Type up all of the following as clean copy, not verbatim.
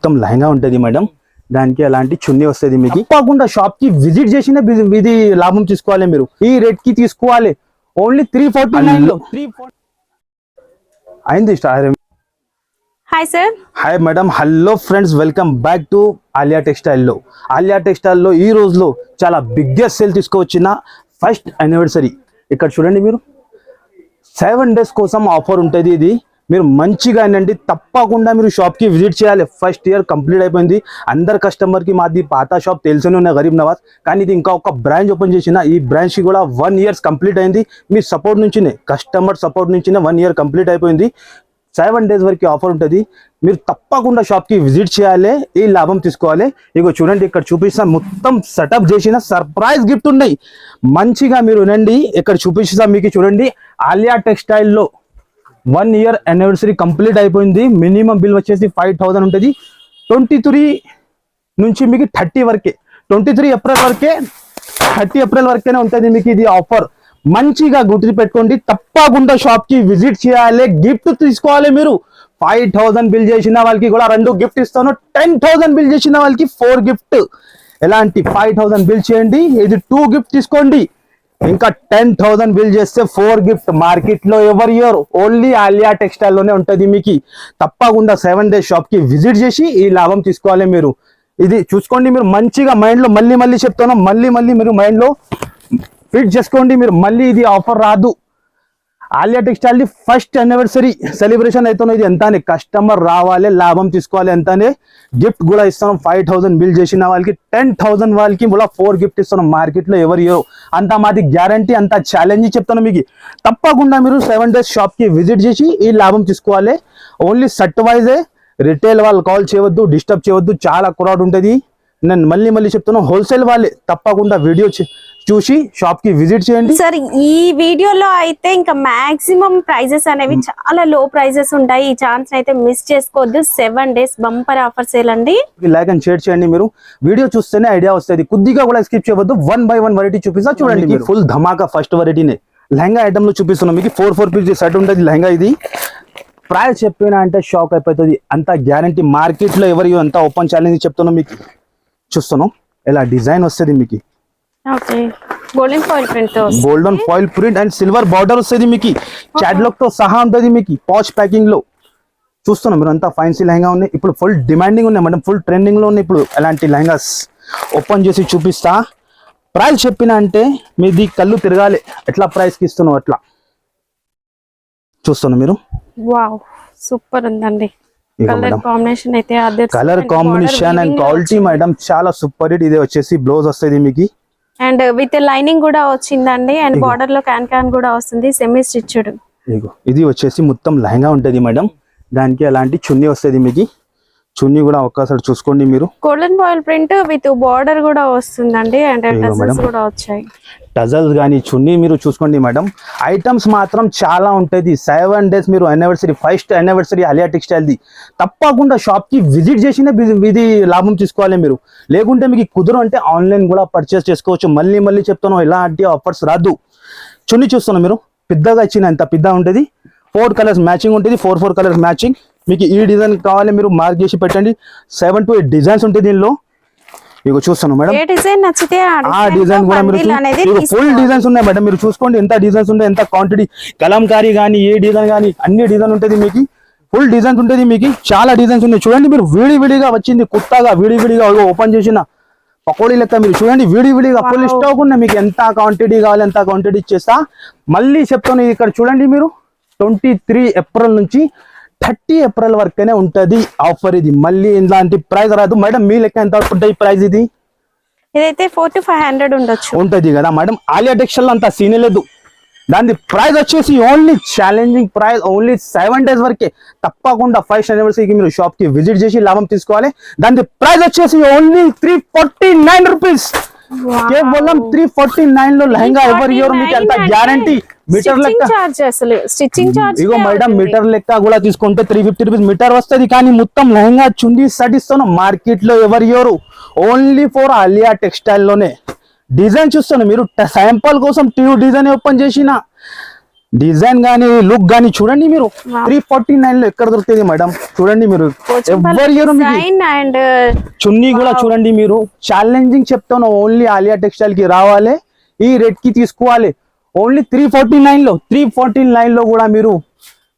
మొత్తం లెహంగా ఉంటుంది మేడం. దానికి అలాంటి చున్నీ వస్తుంది మీకు. తప్పకుండా షాప్ కి విజిట్ చేసిన ఇది లాభం తీసుకోవాలి. మీరు ఈ రేట్ కి తీసుకోవాలి. ఓన్లీ 349 లో 340 అయింది star. Hi sir. Hi madam. Hello friends, welcome back to Aliya టెక్స్టైల్లో. ఆలియా టెక్స్టైల్లో ఈ రోజులో చాలా బిగ్గెస్ట్ సేల్ తీసుకువచ్చిన ఫస్ట్ యానివర్సరీ. ఇక్కడ చూడండి, మీరు 7 days కోసం ఆఫర్ ఉంటుంది. ఇది మీరు మంచిగా ఏంటంటే తప్పకుండా మీరు షాప్కి విజిట్ చేయాలి. ఫస్ట్ ఇయర్ కంప్లీట్ అయిపోయింది. అందరు కస్టమర్కి మాది పాత షాప్ తెలిసిన ఉన్న గరీబ్ నవాజ్, కానీ ఇది ఇంకా ఒక బ్రాంచ్ ఓపెన్ చేసిన. ఈ బ్రాంచ్కి కూడా 1 year కంప్లీట్ అయింది. మీ సపోర్ట్ నుంచినే, కస్టమర్ సపోర్ట్ నుంచినే 1 year కంప్లీట్ అయిపోయింది. 7 days వరకు ఆఫర్ ఉంటుంది. మీరు తప్పకుండా షాప్కి విజిట్ చేయాలి, ఈ లాభం తీసుకోవాలి. ఇగో చూడండి, ఇక్కడ చూపిస్తా, మొత్తం సెటప్ చేసిన సర్ప్రైజ్ గిఫ్ట్ ఉన్నాయి. మంచిగా మీరు వినండి, ఇక్కడ చూపిస్తా మీకు. చూడండి, ఆలియా టెక్స్టైల్లో 1 year యానివర్సరీ కంప్లీట్ అయిపోయింది. మినిమం బిల్ వచ్చేసి 5000 ఉంటుంది. 23 నుంచి మీకు 30 వరకే, 23 ఏప్రిల్ వరకే, 30 ఏప్రిల్ వరకేనే ఉంటుంది మీకు ఇది ఆఫర్. మంచిగా గుర్తు పెట్టుకోండి, తప్పకుండా షాప్ కి విజిట్ చేయాలి, గిఫ్ట్ తీసుకోవాలి. మీరు 5000 బిల్ చేసిన వాళ్ళకి కూడా 2 గిఫ్ట్ ఇస్తాను. 10,000 బిల్ చేసిన వాళ్ళకి 4 గిఫ్ట్. ఎలాంటి 5000 బిల్ చేయండి, ఇది 2 గిఫ్ట్ తీసుకోండి. ఇంకా 10,000 బిల్ చేస్తే 4 గిఫ్ట్. మార్కెట్ లో ఎవరి ఇయర్ ఓన్లీ ఆలియా టెక్స్టైల్ లోనే ఉంటుంది మీకు. తప్పకుండా 7 days షాప్ కి విజిట్ చేసి ఈ లాభం తీసుకోవాలి. మీరు ఇది చూసుకోండి, మీరు మంచిగా మైండ్ లో మళ్ళీ చెప్తాను, మళ్ళీ మీరు మైండ్ లో ఫిట్ చేసుకోండి. మీరు మళ్ళీ ఇది ఆఫర్ రాదు. Alia textile the first anniversary celebration అవుతాను. ఇది ఎంతనే కస్టమర్ రావాలి, లాభం తీసుకోవాలి. ఎంతనే గిఫ్ట్ కూడా ఇస్తాను. 5000 బిల్ చేసిన వాళ్ళకి 10,000 వాళ్ళకి కూడా 4 గిఫ్ట్ ఇస్తాను. మార్కెట్ లో ఎవరు అంత మాది గ్యారంటీ, అంత ఛాలెంజ్ చెప్తాను మీకు. తప్పకుండా మీరు 7 days షాప్ కి విజిట్ చేసి ఈ లాభం తీసుకోవాలి. ఓన్లీ సెట్ వైజే, రిటైల్ వాళ్ళు కాల్ చేయవద్దు, డిస్టర్బ్ చేయవద్దు, చాలా క్రౌడ్ ఉంటుంది. నేను మళ్ళీ చెప్తాను, హోల్సేల్ వాళ్ళే తప్పకుండా వీడియో చూసి షాప్ కి విజిట్ చేయండి. సార్, ఈ వీడియోలో అయితే ఇంకా మాక్సిమం ప్రైజెస్ అనేవి చాలా లో ప్రైజెస్ ఉంటాయి. ఈ ఛాన్స్ అయితే మిస్ చేసుకోవద్దు. 7 days బంపర్ ఆఫర్ సేల్ అండి. లైక్ అండ్ షేర్ చేయండి. మీరు వీడియో చూస్తేనే ఐడియా వస్తుంది. కొద్దిగా కూడా స్కిప్ చేయవద్దు. 1 by 1 వెరైటీ చూపిస్తా చూడండి. ఫుల్ ధమాకా ఫస్ట్ వెరైటీనే లెహంగా ఐటమ్ లో చూపిస్తున్నాం మీకు. 4 పీస్ సెట్ ఉంటుంది లెహంగా. ఇది ప్రైస్ చెప్పినా అంటే షాక్ అయిపోతుంది, అంత గ్యారంటీ. మార్కెట్ లో ఎవరు అంత ఓపెన్ ఛాలెంజ్ చెప్తున్నాం మీకు. చూస్తున్నాం ఎలా డిజైన్ వస్తుంది మీకు. Golden foil print and silver border వస్తుంది మీకు. చాడ్లాక్ తో సహా ఉంటుంది మీకు. పాచ్ ప్యాకింగ్ లో చూస్తున్నాం మీరు. అంతా ఫ్యాన్సీ లెహంగా ఉన్నాయి. ఇప్పుడు ఫుల్ డిమాండింగ్ ఉన్నాయి మేడం, ఫుల్ ట్రెండింగ్ లో ఉన్నాయి ఇప్పుడు అలాంటి లెహంగాస్. ఓపెన్ చేసి చూపిస్తా. ప్రైస్ చెప్పినా అంటే మీది కళ్ళు తిరగాలి, ఎట్లా ప్రైస్ కి ఇస్తున్నావు అట్లా. చూస్తున్నాం మీరు. వావ్, సూపర్ ఉందండి. కలర్ కాంబినేషన్ అయితే colour combination and quality madam చాలా సూపర్ హిట్. ఇది వచ్చేసి బ్లౌజ్ వస్తుంది మీకు, అండ్ విత్ లైనింగ్ కూడా వచ్చిందండి. అండ్ బార్డర్ లో క్యాన్ కూడా వస్తుంది, సెమీ స్టిచ్డ్. ఇది వచ్చేసి మొత్తం లెహంగా ఉంటది మేడం. దానికి అలాంటి చున్నీ వస్తుంది మీకు. చున్నీ కూడా ఒక్కసారి చూసుకోండి మీరు. Golden foil print with border కూడా వస్తుందండి. అండ్ టజల్స్ కూడా వచ్చాయి. టజల్స్ కానీ చున్నీ మీరు చూసుకోండి మేడం. ఐటమ్స్ మాత్రం చాలా ఉంటుంది. 7 days మీరు anniversary, first anniversary Alia textile the. తప్పకుండా షాప్ కి విజిట్ చేసిన ఇది లాభం తీసుకోవాలి మీరు. లేకుంటే మీకు కుదరు అంటే ఆన్లైన్ కూడా పర్చేస్ చేసుకోవచ్చు. మళ్ళీ చెప్తాను, ఎలాంటి ఆఫర్స్ రాదు. చున్నీ చూస్తున్నాం మీరు, పెద్దగా ఇచ్చిన ఎంత పెద్ద ఉంటుంది. 4 colours మ్యాచింగ్ ఉంటుంది. 4 colours మ్యాచింగ్ మీకు. ఈ డిజైన్ కావాలి మీరు మార్క్ చేసి పెట్టండి. 7 to 8 డిజైన్స్ ఉంటాయి దీనిలో. ఇగో చూస్తాను మేడం, ఏ డిజైన్ నచ్చితే ఆ డిజైన్ కూడా మీరు ఫుల్ డిజైన్స్ ఉన్నాయి మేడం. మీరు చూసుకోండి ఎంత డిజైన్స్ ఉంటాయి, ఎంత క్వాంటిటీ. కలంకారీ కానీ ఏ డిజైన్ కానీ అన్ని డిజైన్ ఉంటుంది మీకు. ఫుల్ డిజైన్స్ ఉంటుంది మీకు. చాలా డిజైన్స్ ఉన్నాయి చూడండి మీరు. విడివిడిగా వచ్చింది కొత్తగా, విడివిడిగా ఓపెన్ చేసిన పకోడీ లెక్క. మీరు చూడండి, విడివిడిగా ఫుల్ స్టాక్ ఉన్నాయి మీకు. ఎంత క్వాంటిటీ కావాలి ఎంత క్వాంటిటీ ఇచ్చేస్తా. మళ్ళీ చెప్తాను, ఇక్కడ చూడండి మీరు. 23 ఏప్రిల్ నుంచి 30 ఏప్రిల్ వరకునే ఉంటది ఆఫర్. ఇది మళ్ళీ ఇలాంటి ప్రైస్ రాదు మేడం. మీ లెక్క ఎంత ఉంటుంది ప్రైస్? ఇదైతే 400 to 500 ఉండొచ్చు ఉంటది కదా మేడం. ఆలియా టెక్స్టైల్ అంత సీన్ లేదు. దాని ప్రైస్ వచ్చేసి only challenging price, only 7 days వరకే. తప్పకుండా ఫస్ట్ యానివర్సరీకి మీరు షాప్ కి విజిట్ చేసి లాభం తీసుకోవాలి. దాని ప్రైస్ వచ్చేసి ఓన్లీ 349 రూపీస్. కేవలం 349 లో లెహంగా ఎవరి ఇయర్ మీకు ఎంత గ్యారంటీ. మీటర్ లెక్క ఇగో మేడం, మీటర్ లెక్క కూడా తీసుకుంటే 350 రూపీస్ మీటర్ వస్తుంది. కానీ మొత్తం లెహంగా చుండి సెట్ ఇస్తాను. మార్కెట్ లో ఎవరి year only for Aliya textile లోనే. డిజైన్ చూస్తాను మీరు. శాంపుల్ కోసం 2 డిజైన్ ఓపెన్ చేసిన డిజైన్ గానీ లుక్ గానీ చూడండి మీరు. Wow. 349 లో ఎక్కడ దొరుకుతుంది మేడం? చూడంండి మీరు. ఎవరి ఇయర్ డిజైన్ అండ్ చున్నీ కూడా చూడండి మీరు. ఛాలెంజింగ్ చెప్తాను, ఓన్లీ ఆలియా టెక్స్టైల్ కి రావాలి, ఈ రేట్ కి తీసుకోవాలి. ఓన్లీ 349 లో. 349 లో కూడా మీరు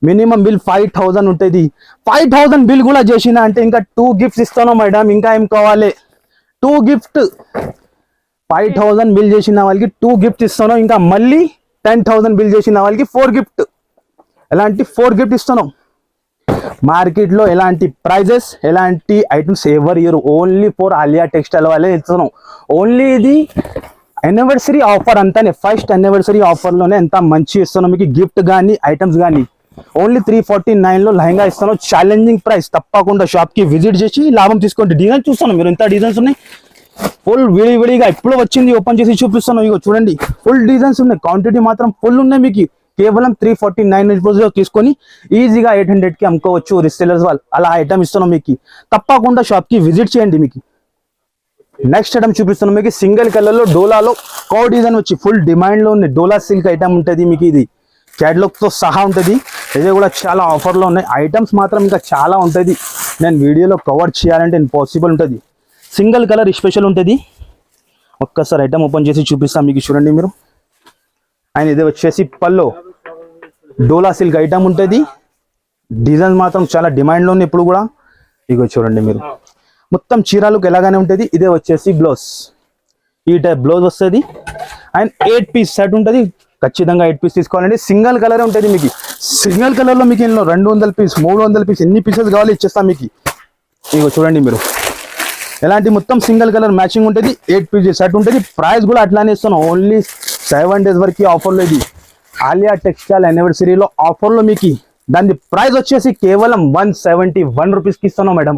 మినిమం బిల్ 5000 ఉంటుంది. 5000 బిల్ కూడా చేసిన అంటే ఇంకా 2 గిఫ్ట్స్ ఇస్తాను మేడం. ఇంకా ఏం కావాలి? 2 గిఫ్ట్. 5000 బిల్ చేసిన వాళ్ళకి 2 గిఫ్ట్ ఇస్తాను. ఇంకా మళ్ళీ 10,000 బిల్ చేసిన వాళ్ళకి 4 గిఫ్ట్. ఎలాంటి 4 గిఫ్ట్ ఇస్తాను. మార్కెట్ లో ఎలాంటి ప్రైజెస్, ఎలాంటి ఐటమ్స్ ఎవరు year, only for Aliya textile వాళ్ళే ఇస్తున్నాం. ఓన్లీ ఇది యానివర్సరీ ఆఫర్ అంతానే. ఫస్ట్ యానివర్సరీ ఆఫర్ లోనే ఎంత మంచి ఇస్తున్నాం మీకు. గిఫ్ట్ కానీ ఐటమ్స్ కానీ ఓన్లీ 349 లో లెహంగా ఇస్తాను. Challenging price. తప్పకుండా షాప్ కి విజిట్ చేసి లాభం తీసుకోండి. డిజైన్ చూస్తాను మీరు, ఎంత డిజైన్స్ ఉన్నాయి. ఫుల్ విడివిడిగా ఇప్పుడు వచ్చింది, ఓపెన్ చేసి చూపిస్తాను. ఇగో చూడండి, ఫుల్ డిజైన్స్ ఉన్నాయి. క్వాంటిటీ మాత్రం ఫుల్ ఉన్నాయి మీకు. కేవలం 349 రూపీస్ తీసుకొని ఈజీగా 800 కి అమ్ముకోవచ్చు రీసెలర్స్ వాళ్ళు. అలా ఐటమ్ ఇస్తున్నాం మీకు. తప్పకుండా షాప్ కి విజిట్ చేయండి మీకు. నెక్స్ట్ ఐటమ్ చూపిస్తున్నాం మీకు. సింగిల్ కలర్ లో డోలాలో కో డిజైన్ వచ్చి ఫుల్ డిమాండ్ లో ఉంది. డోలా సిల్క్ ఐటమ్ ఉంటుంది మీకు. ఇది క్యాటలాగ్ తో సహా ఉంటుంది. ఇది కూడా చాలా ఆఫర్ లో ఉన్నాయి. ఐటమ్స్ మాత్రం ఇంకా చాలా ఉంటుంది. నేను వీడియోలో కవర్ చేయాలంటే ఇంపాసిబుల్ ఉంటుంది. సింగిల్ కలర్ స్పెషల్ ఉంటుంది. ఒక్కసారి ఐటమ్ ఓపెన్ చేసి చూపిస్తాం మీకు. చూడండి మీరు. అండ్ ఇది వచ్చేసి పల్లో డోలా సిల్క్ ఐటమ్ ఉంటుంది. డిజైన్ మాత్రం చాలా డిమాండ్లో ఉంది ఇప్పుడు కూడా. ఇగో చూడండి మీరు. మొత్తం చీరాలకు ఎలాగానే ఉంటుంది. ఇదే వచ్చేసి బ్లౌజ్. ఈ టైప్ బ్లౌజ్ వస్తుంది. అండ్ 8 పీస్ సెట్ ఉంటుంది. ఖచ్చితంగా 8 పీస్ తీసుకోవాలండి. సింగిల్ కలర్ ఉంటుంది మీకు. సింగిల్ కలర్ లో మీకు ఎన్నో 200 పీస్, 300 పీస్, ఎన్ని పీసెస్ కావాలి ఇచ్చేస్తాం మీకు. ఇగో చూడండి మీరు. ఎలాంటి మొత్తం సింగిల్ కలర్ మ్యాచింగ్ ఉంటుంది. 8 పీస్ సెట్ ఉంటుంది. ప్రైస్ కూడా అట్లానే ఇస్తున్నాం. ఓన్లీ 7 days వరకు ఆఫర్లో. ఇది ఆలియా టెక్స్టైల్ యానివర్సరీలో ఆఫర్లో మీకు. దాని ప్రైస్ వచ్చేసి కేవలం 171 రూపీస్ కి ఇస్తున్నాం మేడం.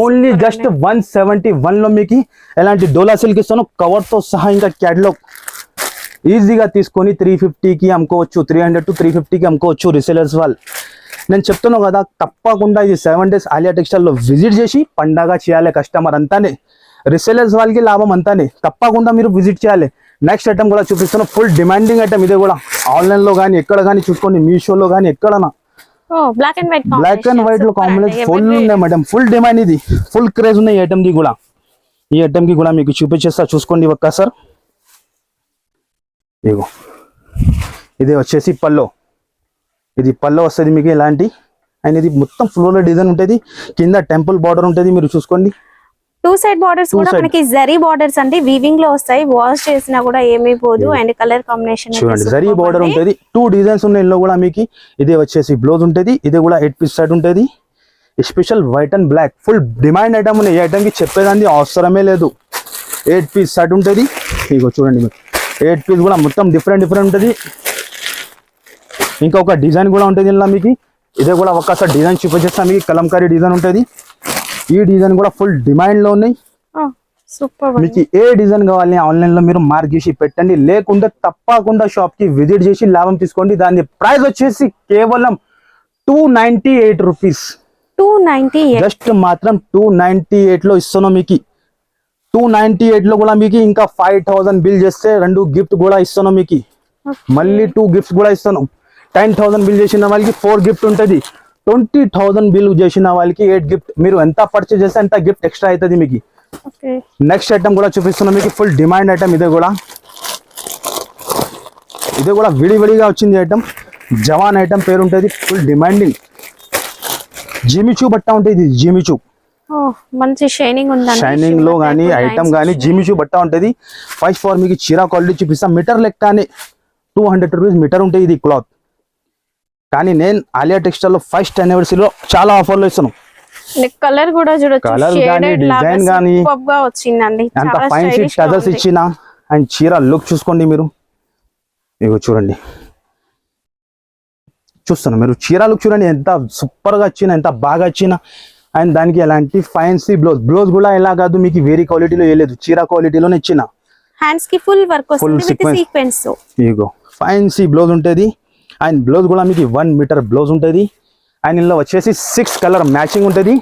ఓన్లీ జస్ట్ 171 లో మీకు ఎలాంటి డోలా సిల్క్ ఇస్తాను, కవర్ తో సహా. ఇంకా క్యాటలాగ్ ఈజీగా తీసుకొని 350 కి అమ్ముకోవచ్చు. 300 to 350 కి అమ్ముకోవచ్చు రీసెలర్స్ వాళ్ళు. నేను చెప్తున్నాను కదా, తప్పకుండా ఇది 7 days ఆలియా టెక్స్టైల్ లో విజిట్ చేసి పండగ చేయాలి కస్టమర్ అంతానే. రీసెలర్స్ వాళ్ళకి లాభం అంతానే. తప్పకుండా మీరు విజిట్ చేయాలి. నెక్స్ట్ ఐటమ్ కూడా చూపిస్తాను. Full demanding item. ఇది కూడా ఆన్లైన్ లో కానీ ఎక్కడ కానీ చూసుకోండి, మీషోలో కానీ ఎక్కడన్నా. బ్లాక్ అండ్ వైట్ లో కాంబినేషన్ ఫుల్ ఉన్నాయి మేడం. Full demand. ఇది ఫుల్ క్రేజ్ ఉన్నాయి ఈ ఐటమ్ ది కూడా. ఈ ఐటమ్ కి కూడా మీకు చూపించేస్తా, చూసుకోండి ఒక్కసారి. ఇగో ఇది వచ్చేసి పల్లో. ఇది పల్లో వస్తుంది మీకు ఇలాంటి. అండ్ ఇది మొత్తం ఫ్లోరల్ డిజైన్ ఉంటుంది. కింద టెంపుల్ బార్డర్ ఉంటుంది. మీరు చూసుకోండి. 2 side బార్డర్స్ కూడా మనకి జరీ బార్డర్స్ అంటే వీవింగ్ లో వస్తాయి. వాష్ చేసినా కూడా ఏమీ పోదు. అండ్ కలర్ కాంబినేషన్ చూడండి, జరీ బార్డర్ ఉంటుంది. 2 డిజైన్స్ ఉన్నాయి ఇందులో కూడా మీకు. ఇదే వచ్చేసి బ్లౌజ్ ఉంటుంది. ఇది కూడా 8 పీస్ సెట్ ఉంటుంది. Special white and black. Full demand item ఉన్నాయి. ఈ ఐటమ్ కి చెప్పేదాన్ని అవసరమే లేదు. 8 పీస్ సెట్ ఉంటుంది. ఇగో చూడండి మీకు. 8 పీస్ కూడా మొత్తం డిఫరెంట్ ఉంటుంది. ఇంకా ఒక డిజైన్ కూడా ఉంటుంది ఇలా మీకు. ఇదే కూడా ఒక్కసారి డిజైన్ చూపించేస్తాం మీకు. కలంకారీ డిజైన్ ఉంటుంది. ఈ డిజైన్ కూడా ఫుల్ డిమాండ్ లో ఉన్నాయి. సూపర్. మీకు ఏ డిజైన్ కావాలి ఆన్లైన్ లో మీరు మార్క్ చేసి పెట్టండి. లేకుంటే తప్పకుండా షాప్ కి విజిట్ చేసి లాభం తీసుకోండి. దాని ప్రైస్ వచ్చేసి కేవలం 298 రూపీస్. 298 జస్ట్ మాత్రం 298 లో ఇస్తున్నాం మీకు. 298 లో కూడా మీకు ఇంకా 5000 బిల్ చేస్తే 2 గిఫ్ట్ కూడా ఇస్తున్నాం మీకు. మళ్ళీ 2 గిఫ్ట్స్ కూడా ఇస్తాను. 10,000 బిల్ చేసిన వాళ్ళకి 4 గిఫ్ట్ ఉంటుంది. 20,000 బిల్ చేసిన వాళ్ళకి 8 గిఫ్ట్. మీరు ఎంత పర్చేజ్ చేస్తే అంత గిఫ్ట్ ఎక్స్ట్రా అవుతుంది మీకు. నెక్స్ట్ ఐటమ్ కూడా చూపిస్తున్నాం మీకు. Full demand item. ఇదే కూడా విడివిడిగా వచ్చింది ఐటమ్. జవాన్ ఐటమ్ పేరు ఉంటుంది. ఫుల్ డిమాండింగ్ జిమిచూ బట్ట ఉంటుంది. జిమిచూ మంచి షైనింగ్ ఉంది. షైనింగ్ లో కానీ ఐటమ్ కానీ జిమిచూ బట్ట ఉంటుంది. ఫస్ట్ ఫార్ మీకు చీరా క్వాలిటీ చూపిస్తాం. మీటర్ లెక్కనే 200 రూపీస్ మీటర్ ఉంటుంది ఇది క్లాత్. కానీ నేను ఆలియా టెక్స్టైల్ లో ఫస్ట్ యానివర్సరీలో చాలా ఆఫర్లు ఇస్తాను. కలర్ కూడా చూడొచ్చు. కలర్ కానీ డిజైన్ కానీ వచ్చిందండి. అంత ఫైన్సీ టజల్స్ ఇచ్చిన. అండ్ చీర లుక్ చూసుకోండి మీరు. ఇగో చూడండి, చూస్తున్నా మీరు. చీర లుక్ చూడండి ఎంత సూపర్ గా వచ్చిన, ఎంత బాగా వచ్చిన. అండ్ దానికి ఎలాంటి ఫైన్సీ బ్లౌజ్ కూడా ఎలా కాదు మీకు వేరే క్వాలిటీలో వేయలేదు. చీర క్వాలిటీలోనే ఇచ్చిన. హ్యాండ్స్ కి ఫుల్ వర్క్ వస్తుంది with sequence. Ego fancy blouse ఉంటుంది. అండ్ బ్లౌజ్ కూడా మీకు 1 మీటర్ బ్లౌజ్ ఉంటుంది. అండ్ ఇందులో వచ్చేసి 6 కలర్ మ్యాచింగ్ ఉంటుంది.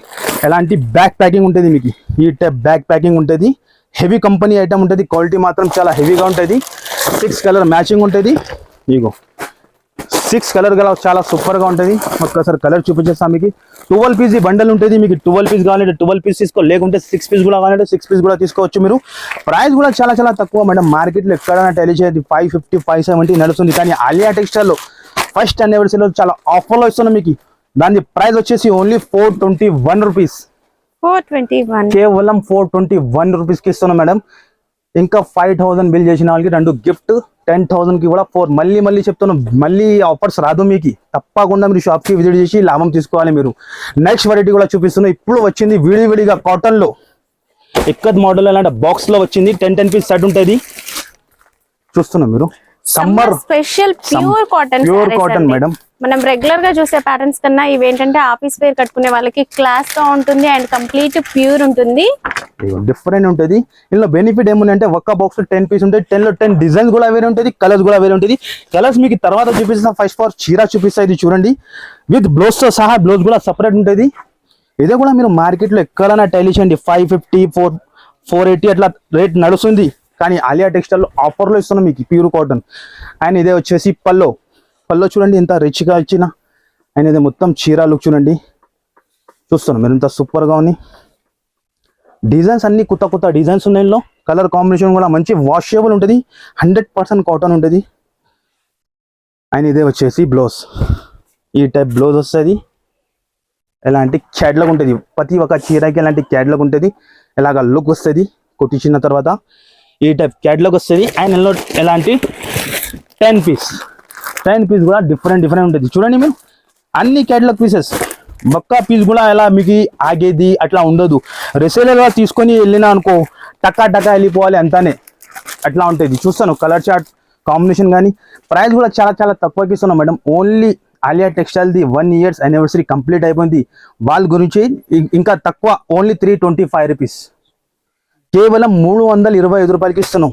ఎలాంటి బ్యాక్ ప్యాకింగ్ ఉంటుంది మీకు. ఈ టైప్ బ్యాక్ ప్యాకింగ్ ఉంటుంది. హెవీ కంపెనీ ఐటమ్ ఉంటుంది. క్వాలిటీ మాత్రం చాలా హెవీగా ఉంటుంది. 6 కలర్ మ్యాచింగ్ ఉంటుంది. ఇగో 6 కలర్ గల చాలా సూపర్ గా ఉంటుంది. ఒక్కసారి కలర్ చూపించేస్తాం మీకు. 12 పీస్ బండల్ ఉంటుంది మీకు. 12 పీస్ కావాలంటే 12 పీస్ తీసుకో, లేకుంటే 6 పీస్ కూడా కావాలంటే 6 పీస్ కూడా తీసుకోవచ్చు మీరు. ప్రైస్ కూడా చాలా చాలా తక్కువ మేడం. మార్కెట్లో ఎక్కడైనా టెలిచేది 550 570 నడుస్తుంది. కానీ ఆలియా టెక్స్టైల్ లో ఫస్ట్ యానివర్సరీలో చాలా ఆఫర్లో ఇస్తున్నాం మీకు. దాని ప్రైస్ వచ్చేసి ఓన్లీ 421 రూపీస్. 421 కేవలం 421 రూపీస్కి ఇస్తున్నాం మేడం. ఇంకా 5000 బిల్ చేసిన వాళ్ళకి 2 గిఫ్ట్, 10,000 కి కూడా 4. మళ్ళీ చెప్తున్నాం, మళ్ళీ ఆఫర్స్ రాదు మీకు. తప్పకుండా మీరు షాప్కి విజిట్ చేసి లాభం తీసుకోవాలి మీరు. నెక్స్ట్ వెరైటీ కూడా చూపిస్తున్నాం. ఇప్పుడు వచ్చింది విడివిడిగా కాటన్ లో ఎక్కత్ మోడల్ అలాంటి బాక్స్ లో వచ్చింది. 10 పీస్ సెట్ ఉంటుంది. చూస్తున్నాం మీరు. Summer special pure cotton madam. మనం రెగ్యులర్ గా చూసే ప్యాటర్న్స్ కన్నా ఇవేంటంటే ఆఫీస్ వేర్ కట్టుకునే వాళ్ళకి క్లాస్ గా ఉంటుంది అండ్ కంప్లీట్ ప్యూర్ ఉంటుంది. డిఫరెంట్ ఉంటుంది. ఇందులో బెనిఫిట్ ఏముందంటే ఒక్క బాక్స్ 10 పీస్ ఉంటాయి. 10 లో 10 డిజైన్స్ కూడా వేరే ఉంటుంది, కలర్స్ కూడా వేరే ఉంటుంది. కలర్స్ మీకు తర్వాత చూపిస్తా. ఫస్ట్ ఫర్ చీర చూపిస్తా. ఇది చూడండి, విత్ బ్లౌజ్ తో సహా. బ్లౌజ్ కూడా సపరేట్ ఉంటుంది. ఇదే కూడా మీరు మార్కెట్ లో ఎక్కడైనా టైలిష్ అండి 550 480 అట్లా రేట్ నడుస్తుంది. కానీ ఆలియా టెక్స్టైల్ లో ఆఫర్ లో ఇస్తున్నాం మీకు ప్యూర్ కాటన్. అండ్ ఇదే వచ్చేసి పల్లో చూడండి ఎంత రిచ్ గా ఇచ్చిన. అండ్ ఇదే మొత్తం చీర లుక్ చూడండి. చూస్తున్నాం మీరు ఎంత సూపర్ గా ఉంది. డిజైన్స్ అన్ని కొత్త డిజైన్స్ ఉన్నాయి. ఇందులో కలర్ కాంబినేషన్ కూడా మంచి వాషబుల్ ఉంటుంది. 100% కాటన్ ఉంటుంది. అండ్ ఇదే వచ్చేసి బ్లౌజ్. ఈ టైప్ బ్లౌజ్ వస్తుంది. ఎలాంటి క్యాట్లాగ్ ఉంటుంది. ప్రతి ఒక్క చీరకి ఎలాంటి క్యాట్లాగ్ ఉంటుంది. ఇలాగ లుక్ వస్తుంది కుట్టించిన తర్వాత. ఈ టైప్ క్యాట్లాగ్ వస్తుంది. అండ్ ఇందులో ఎలాంటి 10 పీస్ కూడా డిఫరెంట్ ఉంటుంది. చూడండి మీరు, అన్ని క్యాట్లాగ్ పీసెస్. ఒక్క పీస్ కూడా ఎలా మీకు ఆగేది అట్లా ఉండదు. రిసేలర్ గా తీసుకొని వెళ్ళినా అనుకో టకా వెళ్ళిపోవాలి అంతానే, అట్లా ఉంటుంది. చూస్తాను కలర్ చార్ట్ కాంబినేషన్ కానీ. ప్రైస్ కూడా చాలా చాలా తక్కువకి ఇస్తున్నాం madam. Only Aliya textile the 1 years anniversary complete అయిపోయింది. వాళ్ళ గురించి ఇంకా తక్కువ, ఓన్లీ 325 రూపీస్. కేవలం 325 రూపాయలకి ఇస్తున్నాం.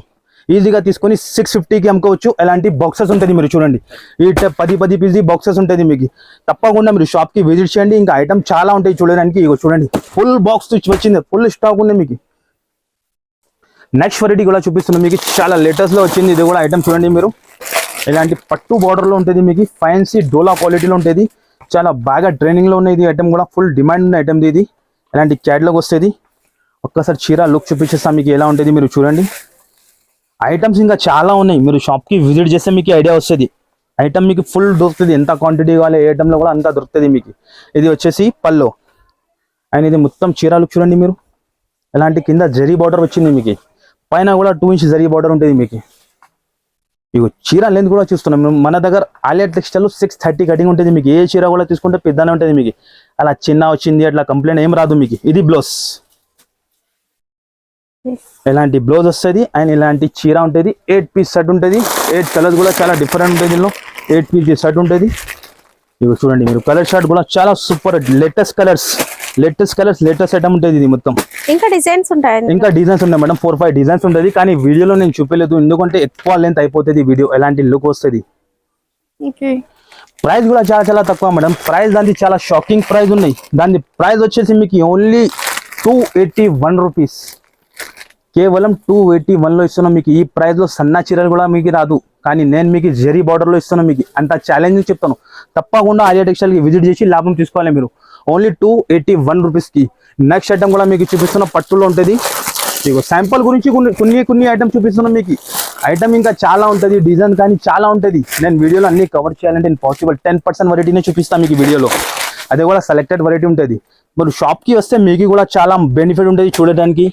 ఈజీగా తీసుకొని 650కి అమ్ముకోవచ్చు. ఎలాంటి బాక్సెస్ ఉంటుంది మీరు చూడండి. ఈ 10 పీస్ బాక్సెస్ ఉంటుంది మీకు. తప్పకుండా మీరు షాప్కి విజిట్ చేయండి. ఇంకా ఐటమ్ చాలా ఉంటాయి చూడడానికి. ఇగో చూడండి, ఫుల్ బాక్స్ వచ్చింది, ఫుల్ స్టాక్ ఉంది మీకు. నెక్స్ట్ వెరైటీ కూడా చూపిస్తున్నాం మీకు. చాలా లేటెస్ట్ లో వచ్చింది. ఇది కూడా ఐటమ్ చూడండి మీరు. ఇలాంటి పట్టు బార్డర్ లో ఉంటుంది మీకు. ఫ్యాన్సీ డోలా క్వాలిటీలో ఉంటుంది. చాలా బాగా ట్రైనింగ్ లో ఉంది. ఇది ఐటమ్ కూడా ఫుల్ డిమాండ్ ఉన్న ఐటమ్ ఇది. ఇలాంటి క్యాట్లాగ్ వస్తుంది. ఒక్కసారి చీర లుక్ చూపించేస్తాం మీకు ఎలా ఉంటుంది మీరు చూడండి. ఐటమ్స్ ఇంకా చాలా ఉన్నాయి. మీరు షాప్కి విజిట్ చేస్తే మీకు ఐడియా వస్తుంది. ఐటమ్ మీకు ఫుల్ దొరుకుతుంది. ఎంత క్వాంటిటీ కావాలి ఏ ఐటమ్లో కూడా అంతా దొరుకుతుంది మీకు. ఇది వచ్చేసి పల్లో. అండ్ ఇది మొత్తం చీర లుక్ చూడండి మీరు. ఎలాంటి కింద జరీ బార్డర్ వచ్చింది మీకు. పైన కూడా 2 ఇంచ్ జరీ బార్డర్ ఉంటుంది మీకు. ఇగో చీర లెంత్ కూడా చూస్తున్నాం మన దగ్గర. ఆలియా టెక్స్టైల్ 630 కటింగ్ ఉంటుంది మీకు. ఏ చీర కూడా తీసుకుంటే పెద్దనే ఉంటుంది మీకు. అలా చిన్న వచ్చింది అట్లా కంప్లైంట్ ఏం రాదు మీకు. ఇది బ్లౌజ్. ఇలాంటి బ్లౌజ్ వస్తుంది. అండ్ ఇలాంటి చీర ఉంటుంది. 8 పీస్ సెట్ ఉంటుంది. 8 కలర్స్ కూడా చాలా డిఫరెంట్ ఉంటుంది. దీనిలో 8 పీస్ సెట్ ఉంటుంది. ఇవి చూడండి మీరు. కలర్ షార్ట్ కూడా చాలా super. Latest colours latest item ఉంటుంది ఇది మొత్తం. ఇంకా డిజైన్స్ ఉంటాయి మేడం. 4-5 డిజైన్స్ ఉంటుంది. కానీ వీడియోలో నేను చూపలేదు, ఎందుకంటే ఎక్కువ లెంత్ అయిపోతుంది వీడియో. ఎలాంటి లుక్ వస్తుంది. ప్రైస్ కూడా చాలా చాలా తక్కువ మేడం. ప్రైస్ దానికి చాలా షాకింగ్ ప్రైస్ ఉన్నాయి. దాని ప్రైస్ వచ్చేసి మీకు ఓన్లీ 281 రూపీస్. కేవలం 281 లో ఇస్తున్నాం మీకు. ఈ ప్రైస్ లో సన్న చీరలు కూడా మీకు రాదు. కానీ నేను మీకు జరీ బార్డర్ లో ఇస్తున్నాను మీకు. అంత ఛాలెంజింగ్ చెప్తాను. తప్పకుండా ఆలియా టెక్స్టైల్ కి విజిట్ చేసి లాభం తీసుకోవాలి మీరు. ఓన్లీ 281 రూపీస్ కి. నెక్స్ట్ ఐటమ్ కూడా మీకు చూపిస్తున్న పట్టులో ఉంటుంది. మీకు శాంపుల్ గురించి కొన్ని ఐటమ్ చూపిస్తున్నాం మీకు. ఐటమ్ ఇంకా చాలా ఉంటుంది. డిజైన్ కానీ చాలా ఉంటుంది. నేను వీడియోలో అన్ని కవర్ చేయాలంటే ఇంపాసిబుల్. 10% వెరైటీనే చూపిస్తాను మీకు వీడియోలో. అదే కూడా సెలెక్టెడ్ వెరైటీ ఉంటుంది. మరి షాప్కి వస్తే మీకు కూడా చాలా బెనిఫిట్ ఉంటుంది చూడడానికి.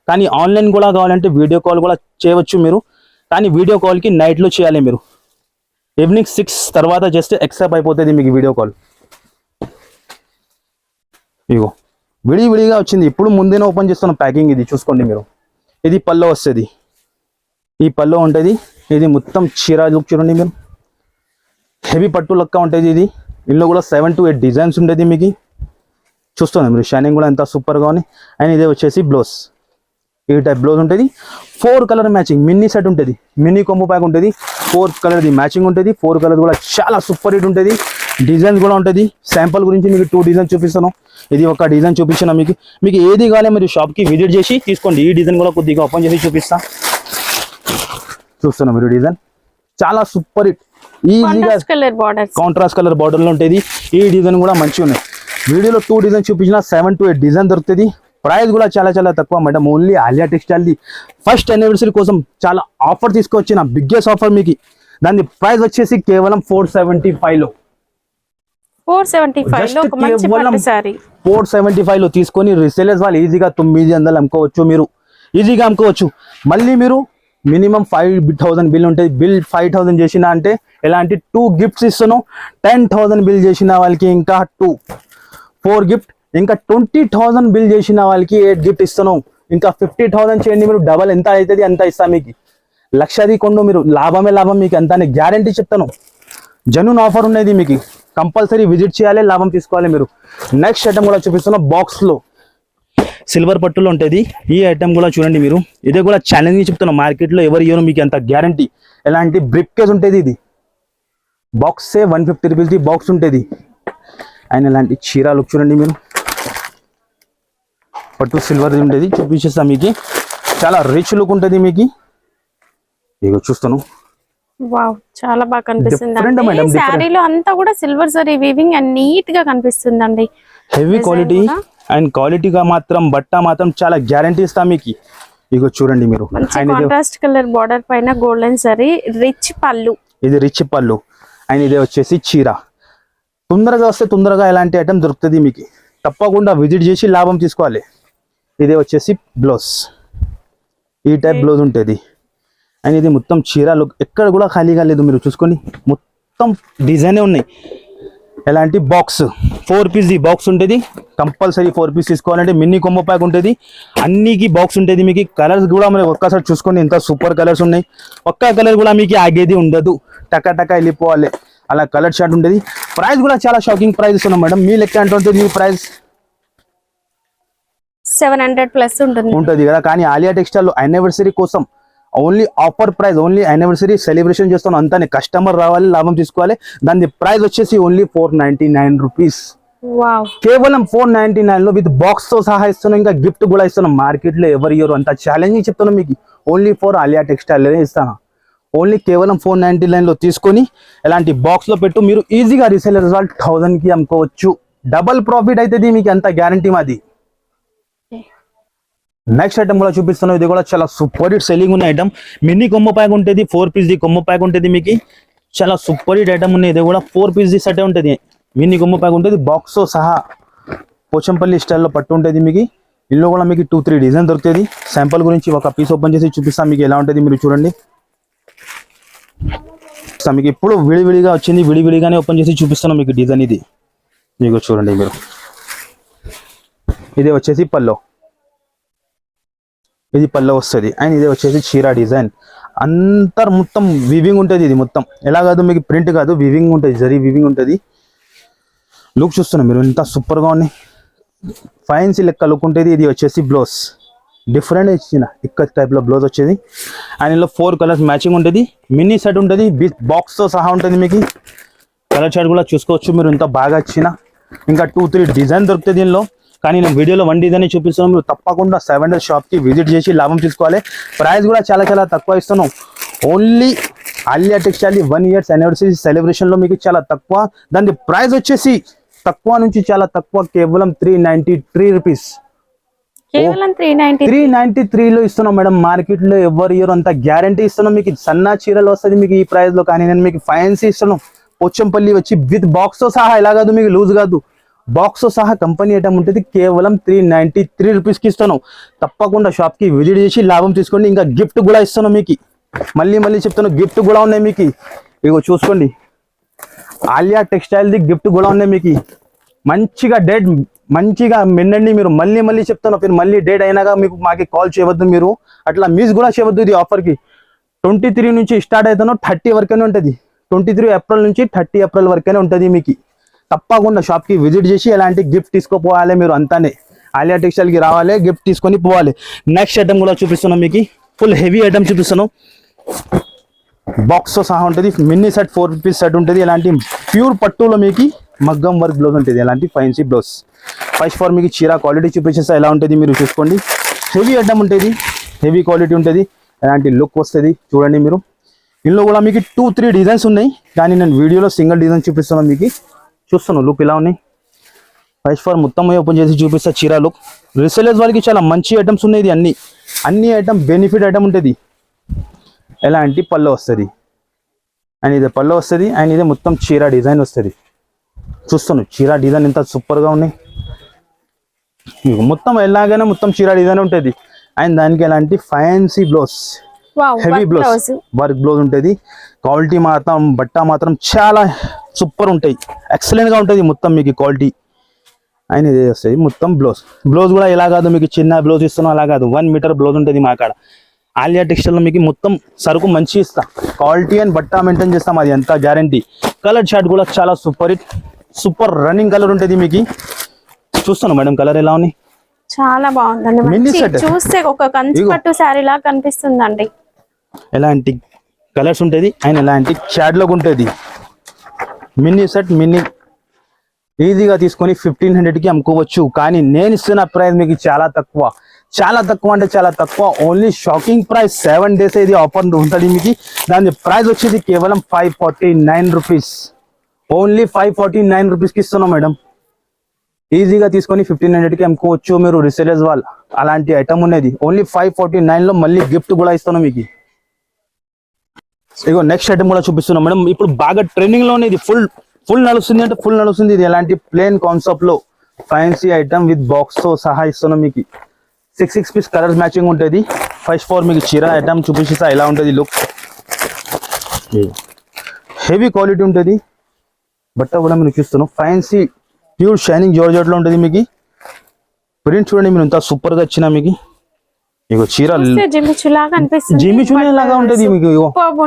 కానీ ఆన్లైన్ కూడా కావాలంటే వీడియో కాల్ కూడా చేయవచ్చు మీరు. కానీ వీడియో కాల్కి నైట్లో చేయాలి మీరు. ఈవినింగ్ 6 తర్వాత చేస్తే ఎక్సెప్ట్ అయిపోతుంది మీకు వీడియో కాల్. ఇగో విడివిడిగా వచ్చింది. ఇప్పుడు ముందేనే ఓపెన్ చేస్తున్న ప్యాకింగ్. ఇది చూసుకోండి మీరు. ఇది పల్లో వస్తుంది. ఈ పల్లో ఉంటుంది. ఇది మొత్తం చీర లుక్ చూడండి మీరు. హెవీ పట్టు లెక్క ఉంటుంది ఇది. ఇందులో కూడా 7 to 8 డిజైన్స్ ఉంటుంది మీకు. చూస్తున్నాం మీరు. షైనింగ్ కూడా ఎంత సూపర్గా ఉంది. అండ్ ఇదే వచ్చేసి బ్లౌజ్. ఈ టైప్ బ్లౌజ్ ఉంటుంది. 4 కలర్ మ్యాచింగ్ మినీ సెట్ ఉంటుంది. మినీ కాంబో ప్యాక్ ఉంటుంది. 4 కలర్ది మ్యాచింగ్ ఉంటుంది. 4 కలర్ కూడా చాలా సూపర్ హిట్ ఉంటుంది. డిజైన్స్ కూడా ఉంటుంది. శాంపుల్ గురించి మీకు 2 డిజైన్ చూపిస్తాను. ఇది ఒక డిజైన్ చూపించిన మీకు ఏది కావాలి మీరు షాప్కి విజిట్ చేసి తీసుకోండి. ఈ డిజైన్ కూడా కొద్దిగా ఓపెన్ చేసి చూపిస్తా. చూస్తున్నాం మీరు. డిజైన్ చాలా సూపర్ హిట్. ఈజీగా కలర్ బార్డర్స్, కాంట్రాస్ట్ కలర్ బార్డర్లో ఉంటుంది. ఈ డిజైన్ కూడా మంచిగా ఉన్నాయి. వీడియోలో 2 డిజైన్ చూపించిన 7 to 8 డిజైన్ దొరుకుతుంది. ప్రైస్ కూడా చాలా చాలా తక్కువ మేడం. ఓన్లీ ఆలియా టెక్స్టైల్ది ఫస్ట్ యానివర్సరీ కోసం చాలా ఆఫర్ తీసుకొచ్చిన బిగ్గెస్ట్ ఆఫర్ మీకు. దాని ప్రైస్ వచ్చేసి కేవలం 475 లో 475 లో ఒక మంచి పట్టు సారీ 475 లో తీసుకొని రీసేలర్స్ వాళ్ళు ఈజీగా 900 అమ్ముకోవచ్చు. మీరు ఈజీగా అమ్ముకోవచ్చు. మళ్ళీ మీరు మినిమం 5,000 బిల్ ఉంటుంది. బిల్ 5,000 చేసిన అంటే ఎలాంటి 2 గిఫ్ట్స్ ఇస్తాను. 10,000 బిల్ చేసిన వాళ్ళకి ఇంకా 4 గిఫ్ట్, ఇంకా 20,000 బిల్ చేసిన వాళ్ళకి 8 గిఫ్ట్ ఇస్తాను. ఇంకా 50,000 చేయండి మీరు, డబల్ ఎంత అవుతుంది అంత ఇస్తాను మీకు. లక్షది కొండు మీరు లాభమే లాభం మీకు అంతా గ్యారంటీ చెప్తాను. జెన్యూన్ ఆఫర్ ఉన్నది మీకు. కంపల్సరీ విజిట్ చేయాలి, లాభం తీసుకోవాలి మీరు. నెక్స్ట్ ఐటమ్ కూడా చూపిస్తున్నా బాక్స్ లో సిల్వర్ పట్టులో ఉంటుంది. ఈ ఐటమ్ కూడా చూడండి మీరు. ఇదే కూడా ఛాలెంజ్ చెప్తున్నా. మార్కెట్ లో ఎవరు ఇవ్వరు మీకు అంత గ్యారంటీ. ఎలాంటి బ్రిక్ కేస్ ఉంటుంది. ఇది బాక్స్ 150 రూపీస్ బాక్స్ ఉంటుంది. అండ్ ఇలాంటి చీర లుక్ చూడండి మీరు. పట్టు సిల్వర్ ఉంటుంది. చూపించేస్తా మీకు. చాలా రిచ్ లుక్ ఉంటుంది మీకు. ఇగో చూస్తాను. వావ్, చాలా బాగా Different madam, కనిపిస్తుంది. different. శారీలో అంతా కూడా silver zari weaving and neat గా కనిపిస్తుందండి. హెవీ క్వాలిటీ అండ్ క్వాలిటీగా మాత్రం బట్ట మాత్రం చాలా గ్యారంటీ ఇస్తా మీకు. ఇగో చూడండి మీరు. మంచి కాంట్రాస్ట్ కలర్ బార్డర్ పైన గోల్డెన్ జరీ, రిచ్ పళ్ళు. ఇది రిచ్ పళ్ళు. అండ్ ఇదే వచ్చేసి చీర. తొందరగా వస్తే తొందరగా ఎలాంటి ఐటమ్ దొరుకుతుంది మీకు. తప్పకుండా విజిట్ చేసి లాభం తీసుకోవాలి. ఇదే వచ్చేసి బ్లౌజ్. ఈ టైప్ బ్లౌజ్ ఉంటుంది. అండ్ ఇది మొత్తం చీర లుక్. ఎక్కడ కూడా ఖాళీగా లేదు. మీరు చూసుకోండి, మొత్తం డిజైనే ఉన్నాయి. ఎలాంటి బాక్స్ 4 పీస్ బాక్స్ ఉంటుంది. కంపల్సరీ 4 పీస్ తీసుకోవాలంటే మినీ కొమ్మ ప్యాక్ ఉంటుంది. అన్నికి బాక్స్ ఉంటుంది మీకు. కలర్స్ కూడా మీరు ఒక్కసారి చూసుకోండి, ఎంత సూపర్ కలర్స్ ఉన్నాయి. ఒక్క కలర్ కూడా మీకు ఆగేది ఉండదు. టకా టకా వెళ్ళిపోవాలి, అలా కలర్ షార్ట్ ఉంటుంది. ప్రైస్ కూడా చాలా షాకింగ్ ప్రైస్ ఇస్తున్నాం మేడం. మీ లెక్క అంటే ఉంటుంది మీ ప్రైస్ 700 ప్లస్ ఉంటుంది కదా. కానీ ఆలియా టెక్స్టైల్ యానివర్సరీ కోసం only offer price, only anniversary celebration చేస్తాను అంతానే. కస్టమర్ రావాలి, లాభం తీసుకోవాలి. దాని ప్రైస్ వచ్చేసి ఓన్లీ 499 రూపీస్. వావ్, కేవలం 499 లో విత్ బాక్స్ తో సహా ఇస్తున్నాం. ఇంకా గిఫ్ట్ కూడా ఇస్తున్నాం. మార్కెట్ లో ఎవరు ఇయ్యరు అంత ఛాలెంజింగ్ చెప్తున్నాం మీకు. ఓన్లీ ఫర్ ఆలియా టెక్స్టైల్ ఇస్తాను. ఓన్లీ కేవలం 499 లో తీసుకొని ఎలాంటి బాక్స్ లో పెట్టు మీరు ఈజీగా రీసేలర్స్ వాళ్ళు 1000 కి అమ్ముకోవచ్చు. డబల్ ప్రాఫిట్ అవుతుంది మీకు, అంత గ్యారంటీ మాది. నెక్స్ట్ ఐటమ్ కూడా చూపిస్తున్నాం. ఇది కూడా చాలా సూపర్ హిట్ సెల్లింగ్ ఉన్న ఐటమ్. మినీ కొమ్మ ప్యాక్ ఉంటుంది. 4 పీస్ కొమ్మ ప్యాక్ ఉంటుంది మీకు. చాలా సూపర్ హిట్ ఐటమ్ ఉన్నాయి. ఇది కూడా 4 పీస్ సెట్ ఉంటుంది. మినీ కొమ్మ ప్యాక్ ఉంటుంది. బాక్స్ తో సహా పోచంపల్లి స్టైల్లో పట్టు ఉంటుంది మీకు. ఇందులో కూడా మీకు 2-3 డిజైన్ దొరుకుతుంది. శాంపుల్ గురించి ఒక పీస్ ఓపెన్ చేసి చూపిస్తాం మీకు ఎలా ఉంటుంది. మీరు చూడండి. మీకు ఇప్పుడు విడివిడిగా వచ్చింది. విడివిడిగానే ఓపెన్ చేసి చూపిస్తున్నాం మీకు డిజైన్. ఇది మీకు చూడండి మీరు. ఇదే వచ్చేసి పల్లో. ఇది పల్లో వస్తుంది. అండ్ ఇదే వచ్చేసి చీర డిజైన్. అంతా మొత్తం వీవింగ్ ఉంటుంది. ఇది మొత్తం ఎలా కాదు మీకు, ప్రింట్ కాదు, వీవింగ్ ఉంటుంది. జరీ వీవింగ్ ఉంటుంది. లుక్ చూస్తున్నాం మీరు, ఎంత సూపర్గా ఉన్నాయి. ఫైన్సీ లెక్క లుక్ ఉంటుంది. ఇది వచ్చేసి బ్లౌజ్ డిఫరెంట్ ఇచ్చిన ఇక్కడ టైప్లో బ్లౌజ్ వచ్చేది. అండ్ ఇందులో 4 కలర్స్ మ్యాచింగ్ ఉంటుంది. మినీ సెట్ ఉంటుంది. బాక్స్తో సహా ఉంటుంది మీకు. కలర్ చార్ట్ కూడా చూసుకోవచ్చు మీరు. ఇంత బాగా ఇచ్చిన ఇంకా 2-3 డిజైన్ దొరుకుతుంది దీనిలో. కానీ నేను వీడియోలో 1 డిజైన్ చూపిస్తున్నాను. మీరు తప్పకుండా 700 షాప్కి విజిట్ చేసి లాభం తీసుకోవాలి. ప్రైస్ కూడా చాలా చాలా తక్కువ ఇస్తున్నాం. Only Aliya textile 1 years anniversary సెలబ్రేషన్లో మీకు చాలా తక్కువ. దాని ప్రైస్ వచ్చేసి తక్కువ నుంచి చాలా తక్కువ, కేవలం 393 రూపీస్. కేవలం 393 లో ఇస్తున్నాం మేడం. మార్కెట్ లో ఎవరు ఇయర్ అంత గ్యారంటీ ఇస్తున్నాం మీకు. సన్న చీరలు వస్తుంది మీకు ఈ ప్రైస్ లో. కానీ నేను మీకు ఫైన్సీ ఇస్తున్నాం. పోచంపల్లి వచ్చి విత్ బాక్స్ తో సహా. ఎలా కాదు మీకు లూజ్ కాదు, బాక్స్ తో సహా కంపెనీ ఐటమ్ ఉంటుంది. కేవలం 393 రూపీస్ కి ఇస్తున్నాం. తప్పకుండా షాప్ కి విజిట్ చేసి లాభం తీసుకోండి. ఇంకా గిఫ్ట్ కూడా ఇస్తున్నాం మీకు. మళ్ళీ చెప్తాను, గిఫ్ట్ కూడా ఉన్నాయి మీకు. ఇగో చూసుకోండి, ఆలియా టెక్స్టైల్ ది గిఫ్ట్ కూడా ఉన్నాయి మీకు. మంచిగా డేట్ మంచిగా మిన్నండి మీరు. మళ్ళీ చెప్తాను, మళ్ళీ డేట్ అయినాక మీకు మాకి కాల్ చేయవద్దు మీరు. అట్లా మిస్ కూడా చేయవద్దు. ఇది ఆఫర్కి 23 నుంచి స్టార్ట్ అవుతాను, 30 వరకనే ఉంటుంది. 23 ఏప్రిల్ నుంచి 30 ఏప్రిల్ వరకనే ఉంటుంది మీకు. తప్పకుండా షాప్కి విజిట్ చేసి ఎలాంటి గిఫ్ట్ తీసుకోపోవాలి మీరు. అంతానే ఆలియా టెక్స్టైల్కి రావాలి, గిఫ్ట్ తీసుకొని పోవాలి. నెక్స్ట్ ఐటమ్ కూడా చూపిస్తున్నాం మీకు. ఫుల్ హెవీ ఐటమ్ చూపిస్తున్నాం. బాక్స్తో సహా ఉంటుంది. మినీ సెట్ 4 పీస్ సెట్ ఉంటుంది. ఎలాంటి ప్యూర్ పట్టులో మీకు మగ్గం వర్క్ బ్లౌజ్ ఉంటుంది. ఎలాంటి ఫైన్సీ బ్లౌజ్. ఫస్ట్ ఫర్ మీకు చీర క్వాలిటీ చూపించేస్తే ఎలా ఉంటుంది మీరు చూసుకోండి. హెవీ ఐటమ్ ఉంటుంది, హెవీ క్వాలిటీ ఉంటుంది. ఎలాంటి లుక్ వస్తుంది చూడండి మీరు. ఇందులో కూడా మీకు 2-3 డిజైన్స్ ఉన్నాయి, కానీ నేను వీడియోలో సింగిల్ డిజైన్ చూపిస్తున్నాను మీకు. చూస్తాను లుక్ ఇలా ఉన్నాయి. ఫస్ట్ ఫర్ మొత్తం ఓపెన్ చేసి చూపిస్తా చీర లుక్. రీసేలర్స్ వాళ్ళకి చాలా మంచి ఐటమ్స్ ఉన్నాయి. ఇది అన్ని ఐటమ్ బెనిఫిట్ ఐటమ్ ఉంటుంది. ఎలాంటి పళ్ళు వస్తుంది అండ్ ఇది పళ్ళు వస్తుంది అండ్ ఇది మొత్తం చీర డిజైన్ వస్తుంది. చూస్తాను చీర డిజైన్ ఎంత సూపర్గా ఉన్నాయి. మొత్తం ఎలాగైనా మొత్తం చీర డిజైన్ ఉంటుంది అండ్ దానికి ఎలాంటి fancy blouse, heavy blouse, work blouse ఉంటుంది. క్వాలిటీ మాత్రం బట్ట మాత్రం చాలా సూపర్ ఉంటాయి, ఎక్సలెంట్ గా ఉంటుంది మొత్తం మీకు క్వాలిటీ. అండ్ ఇదే వస్తుంది మొత్తం బ్లౌజ్ కూడా ఎలా కాదు మీకు చిన్న బ్లౌజ్ ఇస్తున్నాం అలా కాదు, 1 మీటర్ బ్లౌజ్ ఉంటుంది మా కాడ. ఆలియా టెక్స్టైల్ లో మీకు మొత్తం సరుకు మంచి ఇస్తా, క్వాలిటీ అండ్ బట్ట మెయింటైన్ చేస్తాం, అది ఎంత గ్యారంటీ. కలర్ షార్ట్ కూడా చాలా సూపర్ రన్నింగ్ కలర్ ఉంటుంది మీకు. చూస్తాను మేడం కలర్ ఎలా ఉన్నాయి, చాలా బాగుందండి. చూస్తే ఒక కంచి పట్టు శారీ లాగా కనిపిస్తుందండి. ఎలాంటి కలర్స్ ఉంటుంది అండ్ ఎలాంటి షాడ్ లో ఉంటుంది. మినీ సెట్ ఈజీగా తీసుకొని 1500కి అమ్ముకోవచ్చు, కానీ నేను ఇస్తున్న ప్రైస్ మీకు చాలా తక్కువ అంటే చాలా తక్కువ. Only shocking price. 7 days ఇది ఆఫర్ ఉంటుంది మీకు. దాని ప్రైస్ వచ్చేది కేవలం 549 రూపీస్. ఓన్లీ 549 రూపీస్కి ఇస్తున్నాం మేడం. ఈజీగా తీసుకొని 1500కి అమ్ముకోవచ్చు మీరు రీసేలర్స్ వాళ్ళు. అలాంటి ఐటమ్ ఉన్నది ఓన్లీ 549లో. మళ్ళీ గిఫ్ట్ కూడా ఇస్తున్నాం మీకు. ఇగో నెక్స్ట్ ఐటమ్ కూడా చూపిస్తున్నాం మేడం. ఇప్పుడు బాగా ట్రెండింగ్ లో ఇది ఫుల్ నడుస్తుంది అంటే ఫుల్ నడుస్తుంది. ఇది ఎలాంటి ప్లేన్ కాన్సెప్ట్ లో ఫ్యాన్సీ ఐటమ్ విత్ బాక్స్ తో సహా ఇస్తున్నాం మీకు. 6 పీస్ కలర్స్ మ్యాచింగ్ ఉంటుంది. ఫస్ట్ ఫోర్ మీకు చీర ఐటమ్ చూపిస్తా ఎలా ఉంటుంది లుక్. హెవీ క్వాలిటీ ఉంటుంది, బట్ట కూడా మీరు చూస్తున్నాం ఫ్యాన్సీ ప్యూర్ షైనింగ్ జార్జెట్ లో ఉంటుంది మీకు. ప్రింట్ చూడండి మీరు ఎంత సూపర్ గా వచ్చినా మీకు. ఇగో చీర జిమిచులా లాగా ఉంటుంది మీకు.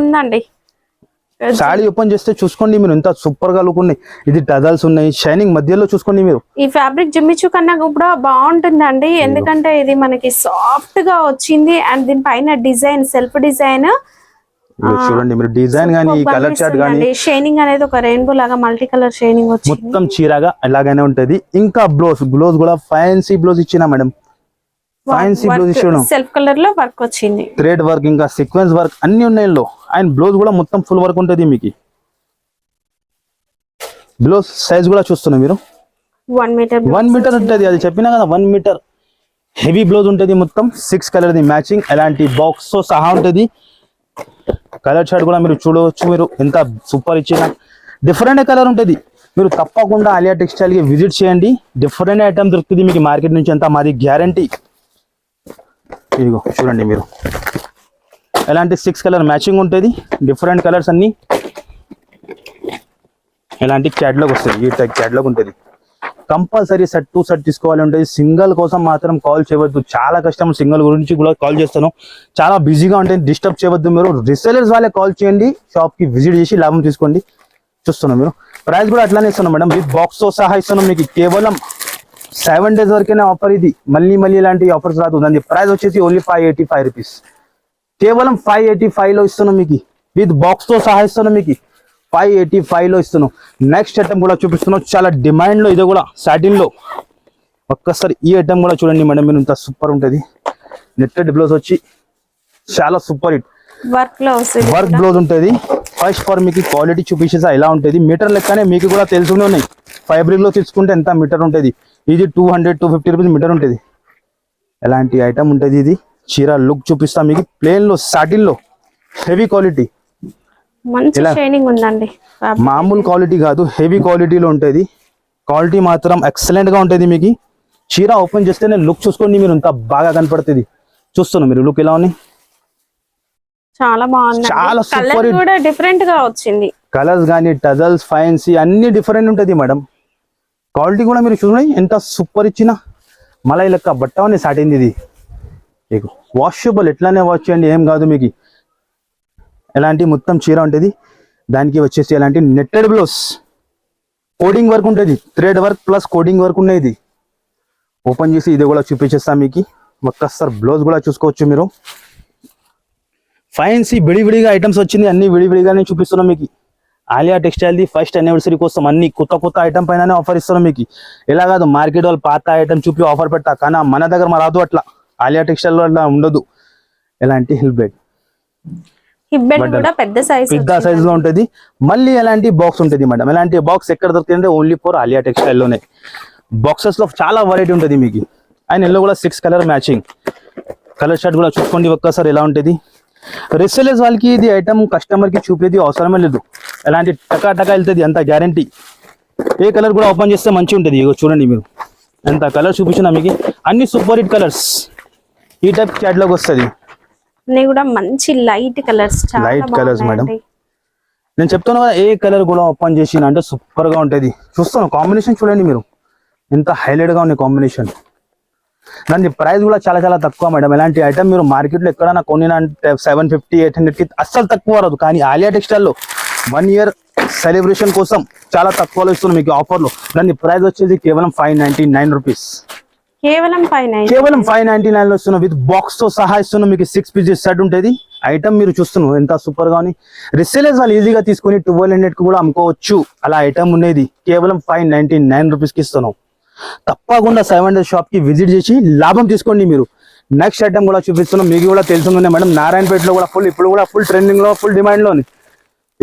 ఉందండి సాడీ ఓపెన్ చేస్తే చూసుకోండి మీరు ఎంత సూపర్ గా లుక్ ఉన్నాయి. ఇది టజల్స్ ఉన్నాయి షైనింగ్ మధ్యలో చూసుకోండి మీరు. ఈ ఫ్యాబ్రిక్ జిమ్మిచు కన్నా కూడా బాగుంటుందండి, ఎందుకంటే ఇది మనకి సాఫ్ట్ గా వచ్చింది అండ్ దీని పైన డిజైన్ సెల్ఫ్ డిజైన్ చూడండి మీరు. డిజైన్ గానీ కలర్ చార్ట్ గానీ షైనింగ్ అనేది ఒక రెయిన్బో లాగా మల్టీ కలర్ షైనింగ్ వచ్చింది. మొత్తం చీరగా అలాగనే ఉంటది. ఇంకా బ్లౌజ్ కూడా ఫ్యాన్సీ బ్లౌజ్ ఇచ్చినా మేడం. ఫ్యాన్సీ బ్లౌజ్ ఇచ్చాను, సెల్ఫ్ కలర్ లో వర్క్ వచ్చింది, థ్రెడ్ వర్క్ ఇంకా సీక్వెన్స్ వర్క్ అన్ని ఉన్నాయి లో. అండ్ బ్లౌజ్ కూడా మొత్తం ఫుల్ వర్క్ ఉంటది మీకు. బ్లౌజ్ సైజ్ కూడా చూస్తున్నా మీరు 1 మీటర్ ఉంటది. అది చెప్పినా కదా 1 మీటర్ హెవీ బ్లౌజ్ ఉంటది. మొత్తం 6 కలర్ ది మ్యాచింగ్ ఎలాంటి బాక్స్ తో సహా ఉంటది. కలర్ షార్ట్ కూడా మీరు చూడవచ్చు. మీరు ఎంత సూపర్ ఇచ్చిన డిఫరెంట్ కలర్ ఉంటుంది. మీరు తప్పకుండా ఆలియా టెక్స్టైల్ కి విజిట్ చేయండి. డిఫరెంట్ ఐటమ్ దొరుకుతుంది మీకు మార్కెట్ నుంచి, అంతా మాది గ్యారంటీ. ఇదిగో చూడండి మీరు ఎలాంటి 6 కలర్ మ్యాచింగ్ ఉంటుంది. డిఫరెంట్ కలర్స్ అన్ని ఎలాంటి క్యాట్లాగ్ వస్తుంది. ఈ టైప్ క్యాట్లాగ్ ఉంటుంది. కంపల్సరీ సెట్ టు సెట్ తీసుకోవాలి ఉంటుంది. సింగిల్ కోసం మాత్రం కాల్ చేయవద్దు, చాలా కష్టం. సింగిల్ గురించి కూడా కాల్ చేస్తాను, చాలా బిజీగా ఉంటుంది. డిస్టర్బ్ చేయవద్దు మీరు. రీసెలర్స్ వాళ్ళే కాల్ చేయండి, షాప్ కి విజిట్ చేసి లాభం తీసుకోండి. చూస్తున్నాం మీరు. ప్రైస్ కూడా అట్లానే ఇస్తున్నాం మేడం, విత్ బాక్స్ తో సహా ఇస్తున్నాం మీకు. కేవలం 7 days వరకేనే ఆఫర్ ఇది. మళ్ళీ ఇలాంటి ఆఫర్స్ రాదు. దాని ప్రైస్ వచ్చేసి ఓన్లీ 585 రూపీస్. కేవలం 585 లో ఇస్తున్నాం మీకు. విత్ బాక్స్ తో సహా ఇస్తున్నాం మీకు. 585 లో ఇస్తున్నాం. నెక్స్ట్ ఐటమ్ కూడా చూపిస్తున్నాం, చాలా డిమాండ్ లో. ఇది కూడా సాటిన్ లో. ఒక్కసారి ఈ ఐటమ్ కూడా చూడండి మేడం, మీరు ఇంత సూపర్ ఉంటుంది. నెట్టెడ్ బ్లౌజ్ వచ్చి చాలా సూపర్ హిట్ వర్క్ బ్లౌజ్ ఉంటుంది. ఫస్ట్ ఫర్ మీకు క్వాలిటీ చూపించేసా ఎలా ఉంటుంది. మీటర్ లెక్కనే మీకు కూడా తెలుసుకునే ఉన్నాయి. ఫ్యాబ్రిక్ లో తీసుకుంటే ఎంత మీటర్ ఉంటుంది. ఇది 200-250 రూపీస్ మీటర్ ఉంటుంది. ఎలాంటి ఐటమ్ ఉంటుంది ఇది. చీర లుక్ చూపిస్తా మీకు. ప్లేన్ లో సాటిన్ లో హెవీ క్వాలిటీ, మామూలు క్వాలిటీ కాదు, హెవీ క్వాలిటీలో ఉంటుంది. క్వాలిటీ మాత్రం ఎక్సలెంట్ గా ఉంటుంది మీకు. చీర ఓపెన్ చేస్తేనే లుక్ చూసుకోండి మీరు, ఎంత బాగా కనపడుతుంది. చూస్తున్నా మీరు లుక్ ఎలా ఉంది. చాలా బాగుంది, చాలా సూపర్. కూడా డిఫరెంట్ గా వచ్చింది. కలర్స్ గానీ టజల్స్ ఫైన్సీ అన్ని డిఫరెంట్ ఉంటుంది మేడం. క్వాలిటీ కూడా మీరు చూడండి ఎంత సూపర్ ఇచ్చిన. మళ్ళీ లెక్క బట్టవని సాటింది ఇది. మీకు వాషబుల్, ఎట్లానే వాష్ చేయండి, ఏం కాదు మీకు. ఎలాంటి మొత్తం చీర ఉంటుంది. దానికి వచ్చేసి ఎలాంటి నెట్టెడ్ బ్లౌజ్, కోడింగ్ వర్క్ ఉంటుంది. Thread work plus coding work ఉన్నాయి. ఇది ఓపెన్ చేసి ఇది కూడా చూపించేస్తాం మీకు. ఒక్కసారి బ్లౌజ్ కూడా చూసుకోవచ్చు మీరు. ఫ్యాన్సీ విడివిడిగా ఐటమ్స్ వచ్చింది, అన్ని విడివిడిగానే చూపిస్తున్నాం మీకు. Alia textile the first anniversary కోసం అన్ని కొత్త ఐటమ్ పైన ఆఫర్ ఇస్తున్నాం మీకు. ఎలా కాదు మార్కెట్ వాళ్ళు పాత ఐటమ్ చూపి ఆఫర్ పెడతా, కానీ మన దగ్గర రాదు అట్లా. ఆలియా టెక్స్టైల్ అట్లా ఉండదు. ఎలాంటి హిల్ బెడ్ హిప్ బెల్ట్ కూడా పెద్ద సైజ్ లో ఉంటుంది. మళ్ళీ ఎలాంటి బాక్స్ ఉంటుంది మేడం, ఎలాంటి బాక్స్ ఎక్కడ దొరుకుతుంది ఓన్లీ ఫర్ ఆలియా టెక్స్టైల్ లోనే. బాక్సెస్ లో చాలా వెరైటీ ఉంటుంది మీకు. అండ్ ఎల్లో కూడా 6 కలర్ మ్యాచింగ్. కలర్ షర్ట్ కూడా చూసుకోండి ఒక్కసారి ఎలా ఉంటుంది. రిసెలర్స్ వాళ్ళకి ఇది ఐటమ్ కస్టమర్ కి చూపేది అవసరమే లేదు, ఎలాంటి టకా టకా వెళ్తుంది అంత గ్యారంటీ. ఏ కలర్ కూడా ఓపెన్ చేస్తే మంచిగా ఉంటుంది. ఇగో చూడండి మీరు ఎంత కలర్ చూపించిన మీకు, అన్ని సూపర్ హిట్ కలర్స్ ఈ టైప్ క్యాటలాగ్ వస్తుంది. అన్ని కూడా మంచి light colours, light colours madam. నేను చెప్తాను కదా, ఏ కలర్ కూడా ఓపెన్ చేసిన అంటే సూపర్ గా ఉంటుంది. చూస్తాను కాంబినేషన్ చూడండి మీరు ఎంత హైలైట్ గా ఉంది కాంబినేషన్. దాని ప్రైస్ కూడా చాలా చాలా తక్కువ మేడం. ఎలాంటి ఐటమ్ మీరు మార్కెట్ లో ఎక్కడైనా కొనినంటే 750-800 కి అస్సలు తక్కువ రాదు. కానీ ఆలియా టెక్స్టైల్ లో 1 year సెలబ్రేషన్ కోసం చాలా తక్కువలో ఇస్తున్నాం మీకు ఆఫర్ లో. దాని ప్రైస్ వచ్చేసి కేవలం 599 రూపీస్. కేవలం 599 లో ఇస్తున్నాం. విత్ బాక్స్ తో సహా ఇస్తున్నాం మీకు. 6 pieces సెట్ ఉంటుంది. ఐటమ్ మీరు చూస్తున్నాం ఎంత సూపర్ గా ఉంది. రిసేలర్స్ వాళ్ళు ఈజీగా తీసుకుని 1200 కి కూడా అమ్ముకోవచ్చు. అలా ఐటమ్ ఉండేది కేవలం 599 రూపీస్ కి ఇస్తున్నాం. తప్పకుండా 7 days షాప్ కి విజిట్ చేసి లాభం తీసుకోండి మీరు. నెక్స్ట్ ఐటమ్ కూడా చూపిస్తున్నాం. మీకు కూడా తెలుసుంది మేడం, నారాయణపేటలో కూడా ఇప్పుడు కూడా ఫుల్ ట్రెండింగ్ లో, ఫుల్ డిమాండ్ లో ఉంది.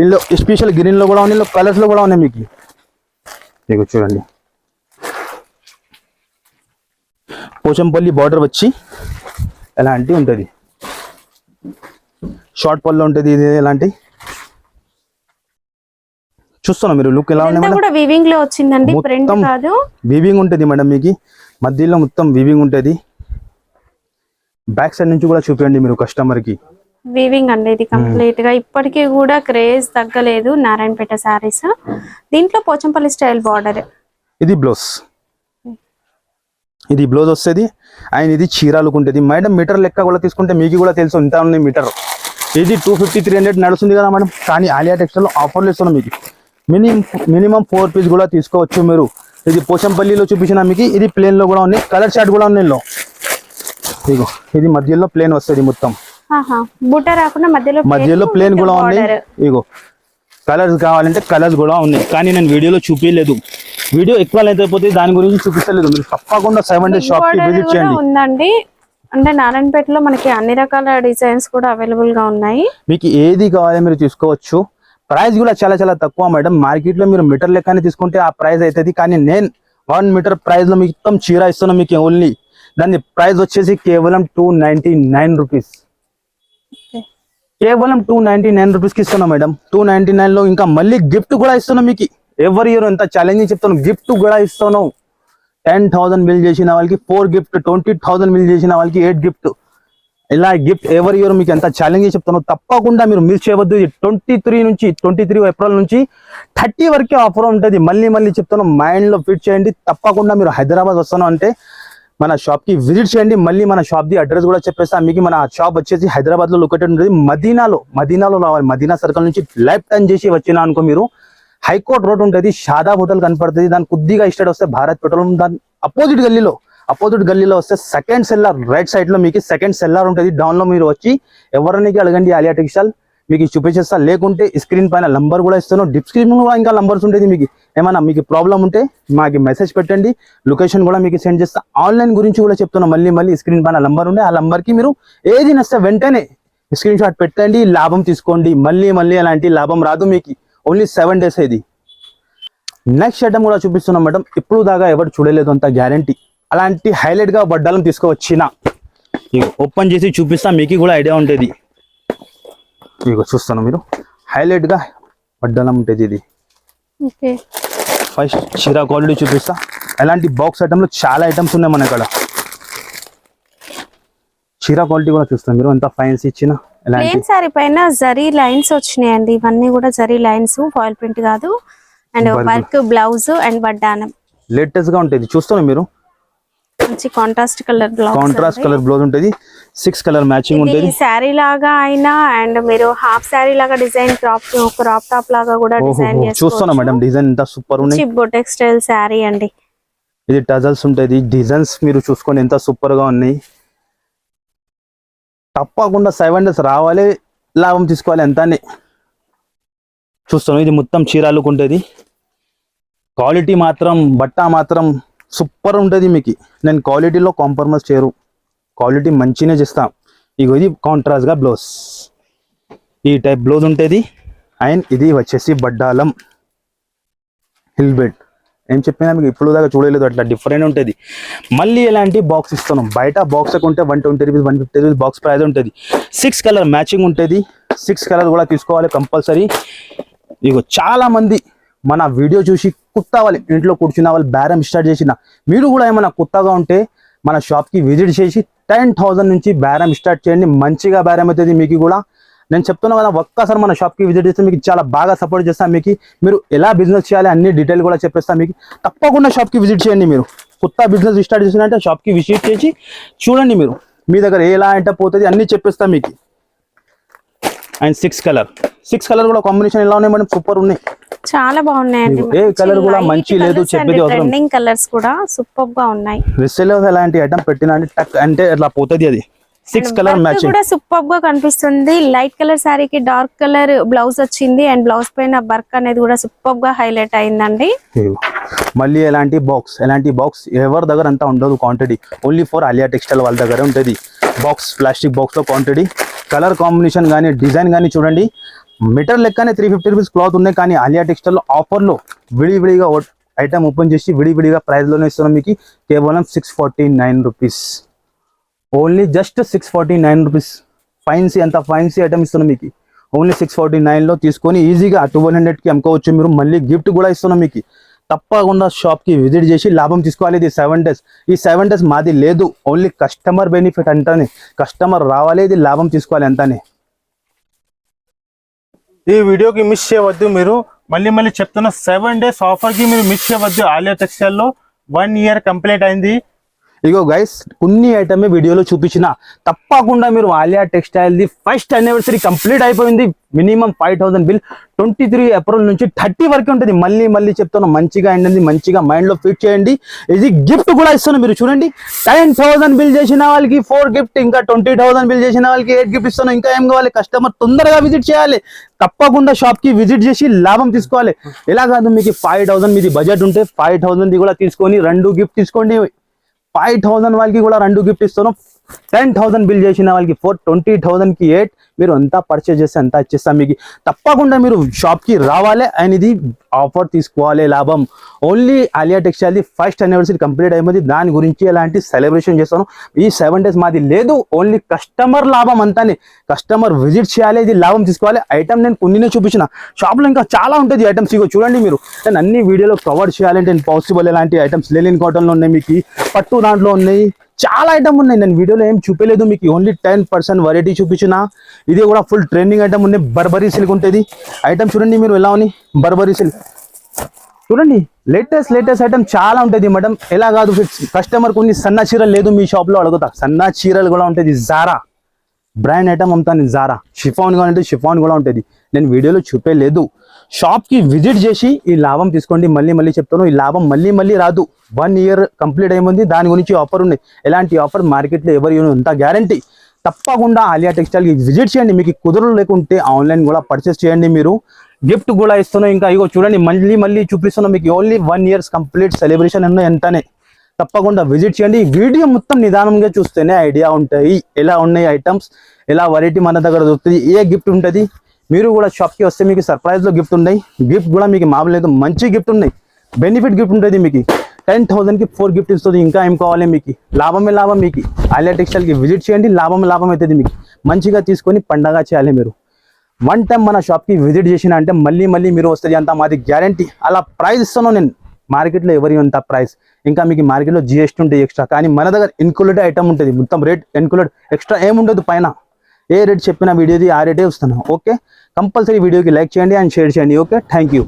ఇందులో స్పెషల్ గ్రీన్ లో కూడా ఉంది, కలర్స్ లో కూడా ఉన్నాయి మీకు చూడండి. పోచంపల్లి బార్డర్ వచ్చి ఎలాంటి ఉంటుంది, షార్ట్ పళ్ళు ఉంటుంది. ఇది ఎలాంటి చూస్తున్నాం మీరు లుక్ ఎలా ఉంది. వీవింగ్ లో వచ్చిందండి, ప్రింట్ కాదు, వీవింగ్ ఉంటుంది మేడం. మీకు మధ్యలో మొత్తం వీవింగ్ ఉంటుంది. బ్యాక్ సైడ్ నుంచి కూడా చూపించండి మీరు కస్టమర్ కి. వీవింగ్ అండి ఇది కంప్లీట్ గా. ఇప్పటికీ కూడా క్రేజ్ తగ్గలేదు నారాయణపేట సారీస్. దీంట్లో పోచంపల్లి స్టైల్ బార్డర్. ఇది బ్లౌజ్ వస్తుంది. అండ్ ఇది చీరాలకు ఉంటుంది మేడం. మీటర్ లెక్క కూడా తీసుకుంటే మీకు కూడా తెలుసు ఎంత ఉంది మీటర్. ఇది 250-300 నడుస్తుంది కదా మేడం. కానీ ఆలియా టెక్స్టైల్ లో ఆఫర్లు ఇస్తున్నాం మీకు. మినిమం 4 పీస్ కూడా తీసుకోవచ్చు మీరు. ఇది పోచంపల్లిలో చూపించిన మీకు. ఇది ప్లేన్ లో కూడా ఉంది, కలర్ షార్ట్ కూడా ఉంది. ఇగో ఇది మధ్యలో ప్లేన్ వస్తుంది మొత్తం, బుట్ట రాకుండా మధ్యలో ప్లేన్ కూడా ఉంది. ఇగో కలర్స్ కావాలంటే కలర్స్ కూడా ఉన్నాయి. కానీ నేను వీడియోలో చూపించలేదు, వీడియో ఎక్కువ లెంత్ అయిపోతే దాని గురించి చూపిస్తలేదు. మీరు తప్పకుండా 7 days షాప్ కి విజిట్ చేయండి. ఉందండి అంటే నారాయణపేటలో మనకి అన్ని రకాల డిజైన్స్ కూడా అవైలబుల్ గా ఉన్నాయి. మీకు ఏది కావాలో మీరు తీసుకోవచ్చు. ప్రైస్ కూడా చాలా చాలా తక్కువ మేడం. మార్కెట్ లో మీరు మీటర్ లెక్కనే తీసుకుంటే ఆ ప్రైస్ అవుతుంది. కానీ నేను 1 మీటర్ ప్రైస్ లో మొత్తం చీర ఇస్తున్నాను మీకు. ఓన్లీ దాని ప్రైస్ వచ్చేసి కేవలం 299 రూపీస్. కేవలం 299 రూపీస్ కి ఇస్తున్నాం మేడం. 299 లో ఇంకా మళ్ళీ గిఫ్ట్ కూడా ఇస్తున్నాం మీకు. ఎవరి ఇయర్ ఎంత ఛాలెంజింగ్ చెప్తాను, గిఫ్ట్ కూడా ఇస్తాను. 10,000 బిల్ చేసిన వాళ్ళకి 4 గిఫ్ట్, 20,000 బిల్ చేసిన వాళ్ళకి 8 గిఫ్ట్. ఇలా గిఫ్ట్ ఎవరి ఇయర్ మీకు ఎంత ఛాలెంజ్ చెప్తాను. తప్పకుండా మీరు మిస్ చేయవద్దు. 23 ఏప్రిల్ నుంచి 30 వరకే ఆఫర్ ఉంటుంది. మళ్ళీ చెప్తాను, మైండ్ లో ఫిట్ చేయండి. తప్పకుండా మీరు హైదరాబాద్ వస్తాను అంటే మన షాప్ కి విజిట్ చేయండి. మళ్ళీ మన షాప్ ది అడ్రస్ కూడా చెప్పేస్తా మీకు. మన షాప్ వచ్చేసి హైదరాబాద్ లో లొకేటెడ్ ఉంటుంది. మదీనాలో రావాలి. మదీనా సర్కిల్ నుంచి లెఫ్ట్ టర్న్ చేసి వచ్చినా అనుకో మీరు, హైకోర్ట్ రోడ్ ఉంటుంది, షాదాబ్ హోటల్ కనపడుతుంది. దాని కొద్దిగా ఇష్టం వస్తే భారత్ పెట్రోల్, దాని అపోజిట్ గల్లీలో వస్తే సెకండ్ సెల్లార్ రైట్ సైడ్ లో మీకు సెకండ్ సెల్లార్ ఉంటుంది. డౌన్ లో మీరు వచ్చి ఎవరికి అడగండి ఆలియా టెక్స్టైల్, మీకు చూపించేస్తా. లేకుంటే స్క్రీన్ పైన నంబర్ కూడా ఇస్తాను, డిస్క్రిప్షన్ కూడా ఇంకా నంబర్స్ ఉంటుంది. మీకు ఏమైనా మీకు ప్రాబ్లం ఉంటే మాకు మెసేజ్ పెట్టండి, లొకేషన్ కూడా మీకు సెండ్ చేస్తా. ఆన్లైన్ గురించి కూడా చెప్తున్నా. మళ్ళీ స్క్రీన్ పైన నంబర్ ఉండే ఆ నంబర్ కి మీరు ఏది నస్తే వెంటనే స్క్రీన్ షాట్ పెట్టండి, లాభం తీసుకోండి. మళ్ళీ అలాంటి లాభం రాదు మీకు. ఓన్లీ 7 days ఇది. నెక్స్ట్ ఐటమ్ కూడా చూపిస్తున్నాం మేడం. ఇప్పుడు దాకా ఎవరు చూడలేదు అంత గ్యారంటీ. అలాంటి హైలైట్ గా బడ్డాలం తీసుకువచ్చిన ఓపెన్ చేసి చూపిస్తా, మీకు కూడా ఐడియా ఉంటుంది. ఇగో చూస్తాను మీరు, హైలైట్ గా బడ్డాలం ఉంటుంది ఇది. ఫస్ట్ చీర క్వాలిటీ చూపిస్తా. ఎలాంటి బాక్స్ ఐటమ్ లో చాలా ఐటమ్స్ ఉన్నాయి మన ఇక్కడ. చీర క్వాలిటీ కూడా చూస్తాం మీరు, ఎంత ఫైన్స్ ఇచ్చిన. ప్లేన్ సారీ పైన జరీ లైన్స్ వచ్చినాయండి. ఇవన్నీ కూడా జరీ లైన్స్, ఫాయిల్ ప్రింట్ కాదు. అండ్ వర్క్ బ్లౌజ్ అండ్ వడ్డానం లేటెస్ట్ గా ఉంటుంది. చూస్తున్నాం మీరు, మంచి కాంట్రాస్ట్ కలర్ బ్లౌజ్ ఉంటుంది. 6 కలర్ మ్యాచింగ్ ఉంటుంది. శారీ లాగా అయినా అండ్ మీరు హాఫ్ శారీ లాగా డిజైన్ క్రాప్ టాప్ లాగా కూడా డిజైన్ చేసుకోవచ్చు. చూస్తున్నా మేడం, డిజైన్ ఎంత సూపర్ ఉంది. బొటెక్ స్టైల్ శారీ అండి. ఇది టజల్స్ ఉంటుంది. డిజైన్స్ మీరు చూసుకొని ఎంత సూపర్ గా ఉన్నాయి. తప్పకుండా 7 days రావాలి, లాభం తీసుకోవాలి. ఎంతని చూస్తాను. ఇది మొత్తం చీరాలకు ఉంటుంది. క్వాలిటీ మాత్రం, బట్ట మాత్రం సూపర్ ఉంటుంది మీకు. నేను క్వాలిటీలో కాంప్రమైజ్ చేయరు, క్వాలిటీ మంచిగానే చేస్తా. ఇగో ఇది కాంట్రాస్ట్ గా బ్లౌజ్. ఈ టైప్ బ్లౌజ్ ఉంటుంది. అండ్ ఇది వచ్చేసి బడ్డాలం హిల్ బెడ్. ఏం చెప్పినా మీకు ఇప్పుడు దాకా చూడలేదు, అట్లా డిఫరెంట్ ఉంటుంది. మళ్ళీ ఎలాంటి బాక్స్ ఇస్తున్నాం, బయట బాక్స్ ఉంటే 120 రూపీస్ 150 రూపీస్ బాక్స్ ప్రైస్ ఉంటుంది. 6 కలర్ మ్యాచింగ్ ఉంటుంది. 6 కలర్ కూడా తీసుకోవాలి కంపల్సరీ. ఇగో చాలా మంది మన వీడియో చూసి కొత్త వాళ్ళు ఇంట్లో కూర్చున్న వాళ్ళు బేరం స్టార్ట్ చేసిన, మీరు కూడా ఏమైనా కొత్తగా ఉంటే మన షాప్కి విజిట్ చేసి 10,000 నుంచి బేరం స్టార్ట్ చేయండి. మంచిగా బేరం అవుతుంది మీకు కూడా. నేను చెప్తున్నా కదా, ఒక్కసారి మన షాప్కి విజిట్ చేస్తే మీకు చాలా బాగా సపోర్ట్ చేస్తాను. మీకు మీరు ఎలా బిజినెస్ చేయాలి అన్ని డీటెయిల్ కూడా చెప్పేస్తాను మీకు. తప్పకుండా షాప్కి విజిట్ చేయండి. మీరు కొత్త బిజినెస్ స్టార్ట్ చేసినంటే షాప్కి విజిట్ చేసి చూడండి. మీరు మీ దగ్గర ఎలా అంటే పోతుంది అన్నీ చెప్పేస్తాను మీకు. అండ్ 6 కలర్ కూడా కాంబినేషన్ ఎలా ఉన్నాయి మేడం? సూపర్ ఉన్నాయి, చాలా బాగున్నాయండి. ఏ కలర్ కూడా మంచి లేదు చెప్పేది అవసరం. ట్రెండింగ్ కలర్స్ కూడా సూపర్ గా ఉన్నాయి. రిసెల్ ఎలాంటి ఐటమ్ పెట్టినా అంటే టక్ అంటే అట్లా పోతుంది. అది 6 కలర్ మ్యాచింగ్ కూడా సూపర్ గా కనిపిస్తుంది. లైట్ కలర్ సారీకి డార్క్ కలర్ బ్లౌజ్ వచ్చింది. అండ్ బ్లౌజ్ పైన వర్క్ అనేది కూడా సూపర్ గా హైలైట్ అయిందండి. మళ్ళీ ఎలాంటి బాక్స్ ఎవరి దగ్గర అంతా ఉండదు quantity. Only for Aliya textile వాళ్ళ దగ్గర ఉంటుంది బాక్స్. ప్లాస్టిక్ బాక్స్ లో క్వాంటిటీ, కలర్ కాంబినేషన్ కానీ డిజైన్ కానీ చూడండి. మీటర్ లెక్కనే 350 రూపీస్ క్లాత్ ఉన్నాయి. కానీ ఆలియా టెక్స్టైల్ ఆఫర్లో విడివిడిగా ఐటమ్ ఓపెన్ చేసి విడివిడిగా ప్రైస్లోనే ఇస్తున్నాం మీకు. కేవలం 649 rupees. Only just 649 rupees. Fancy item ఇస్తున్నాం మీకు. ఓన్లీ 649లో తీసుకొని ఈజీగా 1200కి అమ్ముకోవచ్చు మీరు. మళ్ళీ గిఫ్ట్ కూడా ఇస్తున్నాం మీకు. తప్పకుండా షాప్కి విజిట్ చేసి లాభం తీసుకోవాలి. ఇది 7 days. ఈ 7 days మాది లేదు, ఓన్లీ కస్టమర్ బెనిఫిట్ అంటానే. కస్టమర్ రావాలి, ఇది లాభం తీసుకోవాలి అంతానే. ఈ వీడియోకి మిస్ చేయవద్దు. మీరు మళ్ళీ చెప్తున్న 7 days ఆఫర్కి మీరు మిస్ చేయవద్దు. ఆలియా టెక్స్టైల్లో 1 year కంప్లీట్ అయింది. ఇగో గైస్, కొన్ని ఐటమ్ వీడియోలో చూపించిన, తప్పకుండా మీరు Alia textile the first anniversary complete అయిపోయింది. మినిమం 5,000 బిల్ 23 ఏప్రిల్ నుంచి 30 వరకు ఉంటుంది. మళ్ళీ చెప్తాను, మంచిగా అయింది, మంచిగా మైండ్ లో ఫిట్ చేయండి. ఇది గిఫ్ట్ కూడా ఇస్తాను. మీరు చూడండి, 10,000 బిల్ చేసిన వాళ్ళకి 4 గిఫ్ట్, ఇంకా 20,000 బిల్ చేసిన వాళ్ళకి 8 గిఫ్ట్ ఇస్తాను. ఇంకా ఏం కావాలి? కస్టమర్ తొందరగా విజిట్ చేయాలి. తప్పకుండా షాప్ కి విజిట్ చేసి లాభం తీసుకోవాలి. ఎలా కాదు, మీకు 5,000 మీది బడ్జెట్ ఉంటే 5,000 కూడా తీసుకొని 2 గిఫ్ట్ తీసుకోండి. 5,000 వాళ్ళకి కూడా 2 గిఫ్ట్ ఇస్తాను. 10,000 బిల్ చేసిన వాళ్ళకి 4, 20,000కి 8. మీరు అంతా పర్చేజ్ చేస్తే అంతా ఇచ్చేస్తాం మీకు. తప్పకుండా మీరు షాప్కి రావాలి అండ్ ఇది ఆఫర్ తీసుకోవాలి. లాభం only Aliya textile the first anniversary complete అయిపోయింది. దాని గురించి ఎలాంటి సెలబ్రేషన్ చేస్తాను. ఈ 7 days మాది లేదు, ఓన్లీ కస్టమర్ లాభం అంతానే. కస్టమర్ విజిట్ చేయాలి, ఇది లాభం తీసుకోవాలి. ఐటమ్ నేను కొన్నినే చూపించిన, షాప్లో ఇంకా చాలా ఉంటుంది ఐటమ్స్. ఇగో చూడండి, మీరు నేను అన్ని వీడియోలో కవర్ చేయాలంటే పాసిబుల్. ఎలాంటి ఐటమ్స్ లెనిన్ కాటన్లో ఉన్నాయి, మీకు పట్టు దాంట్లో ఉన్నాయి, చాలా ఐటమ్ ఉన్నాయి. నేను వీడియోలో ఏం చూపలేదు మీకు, ఓన్లీ 10% వెరైటీ చూపించిన. ఇది కూడా ఫుల్ ట్రెండింగ్ ఐటమ్ ఉన్నాయి. బర్బరీ సిల్క్ ఉంటుంది ఐటమ్. చూడండి మీరు ఎలా ఉంది బర్బరీ సిల్క్. చూడండి, లేటెస్ట్ ఐటమ్ చాలా ఉంటుంది మేడం. ఎలా కాదు, కస్టమర్ కొన్ని సన్న చీరలు లేదు మీ షాప్లో అడుగుతా. సన్న చీరలు కూడా ఉంటుంది. జారా బ్రాండ్ ఐటమ్ అమ్ముతాను. జారా షిఫాన్ కూడా ఉంటుంది, షిఫాన్ కూడా ఉంటుంది. నేను వీడియోలో చూపలేదు. షాప్కి విజిట్ చేసి ఈ లాభం తీసుకోండి. మళ్ళీ చెప్తాను, ఈ లాభం మళ్ళీ రాదు. 1 year కంప్లీట్ అయిపోయింది. దాని గురించి ఆఫర్ ఉన్నాయి. ఎలాంటి ఆఫర్ మార్కెట్లో ఎవరు అంత గ్యారంటీ. తప్పకుండా ఆలియా టెక్స్టైల్కి విజిట్ చేయండి. మీకు కుదరలు లేకుంటే ఆన్లైన్ కూడా పర్చేస్ చేయండి. మీరు గిఫ్ట్ కూడా ఇస్తున్నాం. ఇంకా ఇగో చూడండి, మళ్ళీ చూపిస్తున్నాం మీకు. ఓన్లీ 1 year కంప్లీట్ సెలబ్రేషన్ ఉన్నాయి ఎంతనే. తప్పకుండా విజిట్ చేయండి. వీడియో మొత్తం నిదానంగా చూస్తేనే ఐడియా ఉంటాయి ఎలా ఉన్నాయి ఐటమ్స్, ఎలా వెరైటీ మన దగ్గర దొరుకుతుంది, ఏ గిఫ్ట్ ఉంటుంది. మీరు కూడా షాప్కి వస్తే మీకు సర్ప్రైజ్లో గిఫ్ట్ ఉన్నాయి. గిఫ్ట్ కూడా మీకు మామూలు లేదు, మంచి గిఫ్ట్ ఉన్నాయి. బెనిఫిట్ గిఫ్ట్ ఉంటుంది మీకు. 10,000కి 4 గిఫ్ట్ ఇస్తుంది. ఇంకా ఏం కావాలి మీకు? లాభమే లాభం మీకు. ఆలియా టెక్స్టైల్కి విజిట్ చేయండి, లాభం అవుతుంది మీకు. మంచిగా తీసుకొని పండగ చేయాలి. మీరు 1 time మన షాప్కి విజిట్ చేసిన అంటే మళ్ళీ మీరు వస్తుంది అంత మాది గ్యారంటీ. అలా ప్రైస్ ఇస్తాను నేను. మార్కెట్లో ఎవరి అంత ప్రైస్. ఇంకా మీకు మార్కెట్లో GST ఉంటుంది ఎక్స్ట్రా, కానీ మన దగ్గర ఇన్క్లూడెడ్ ఐటమ్ ఉంటుంది. మొత్తం రేట్ ఇన్క్లూడెడ్, ఎక్స్ట్రా ఏముండదు. పైన ఏ రేట్ చెప్పిన వీడియోది ఆ రేటే వస్తున్నాను. ఓకే, కంపల్సరీ వీడియోకి లైక్ చేయండి అండ్ షేర్ చేయండి. Okay, thank you.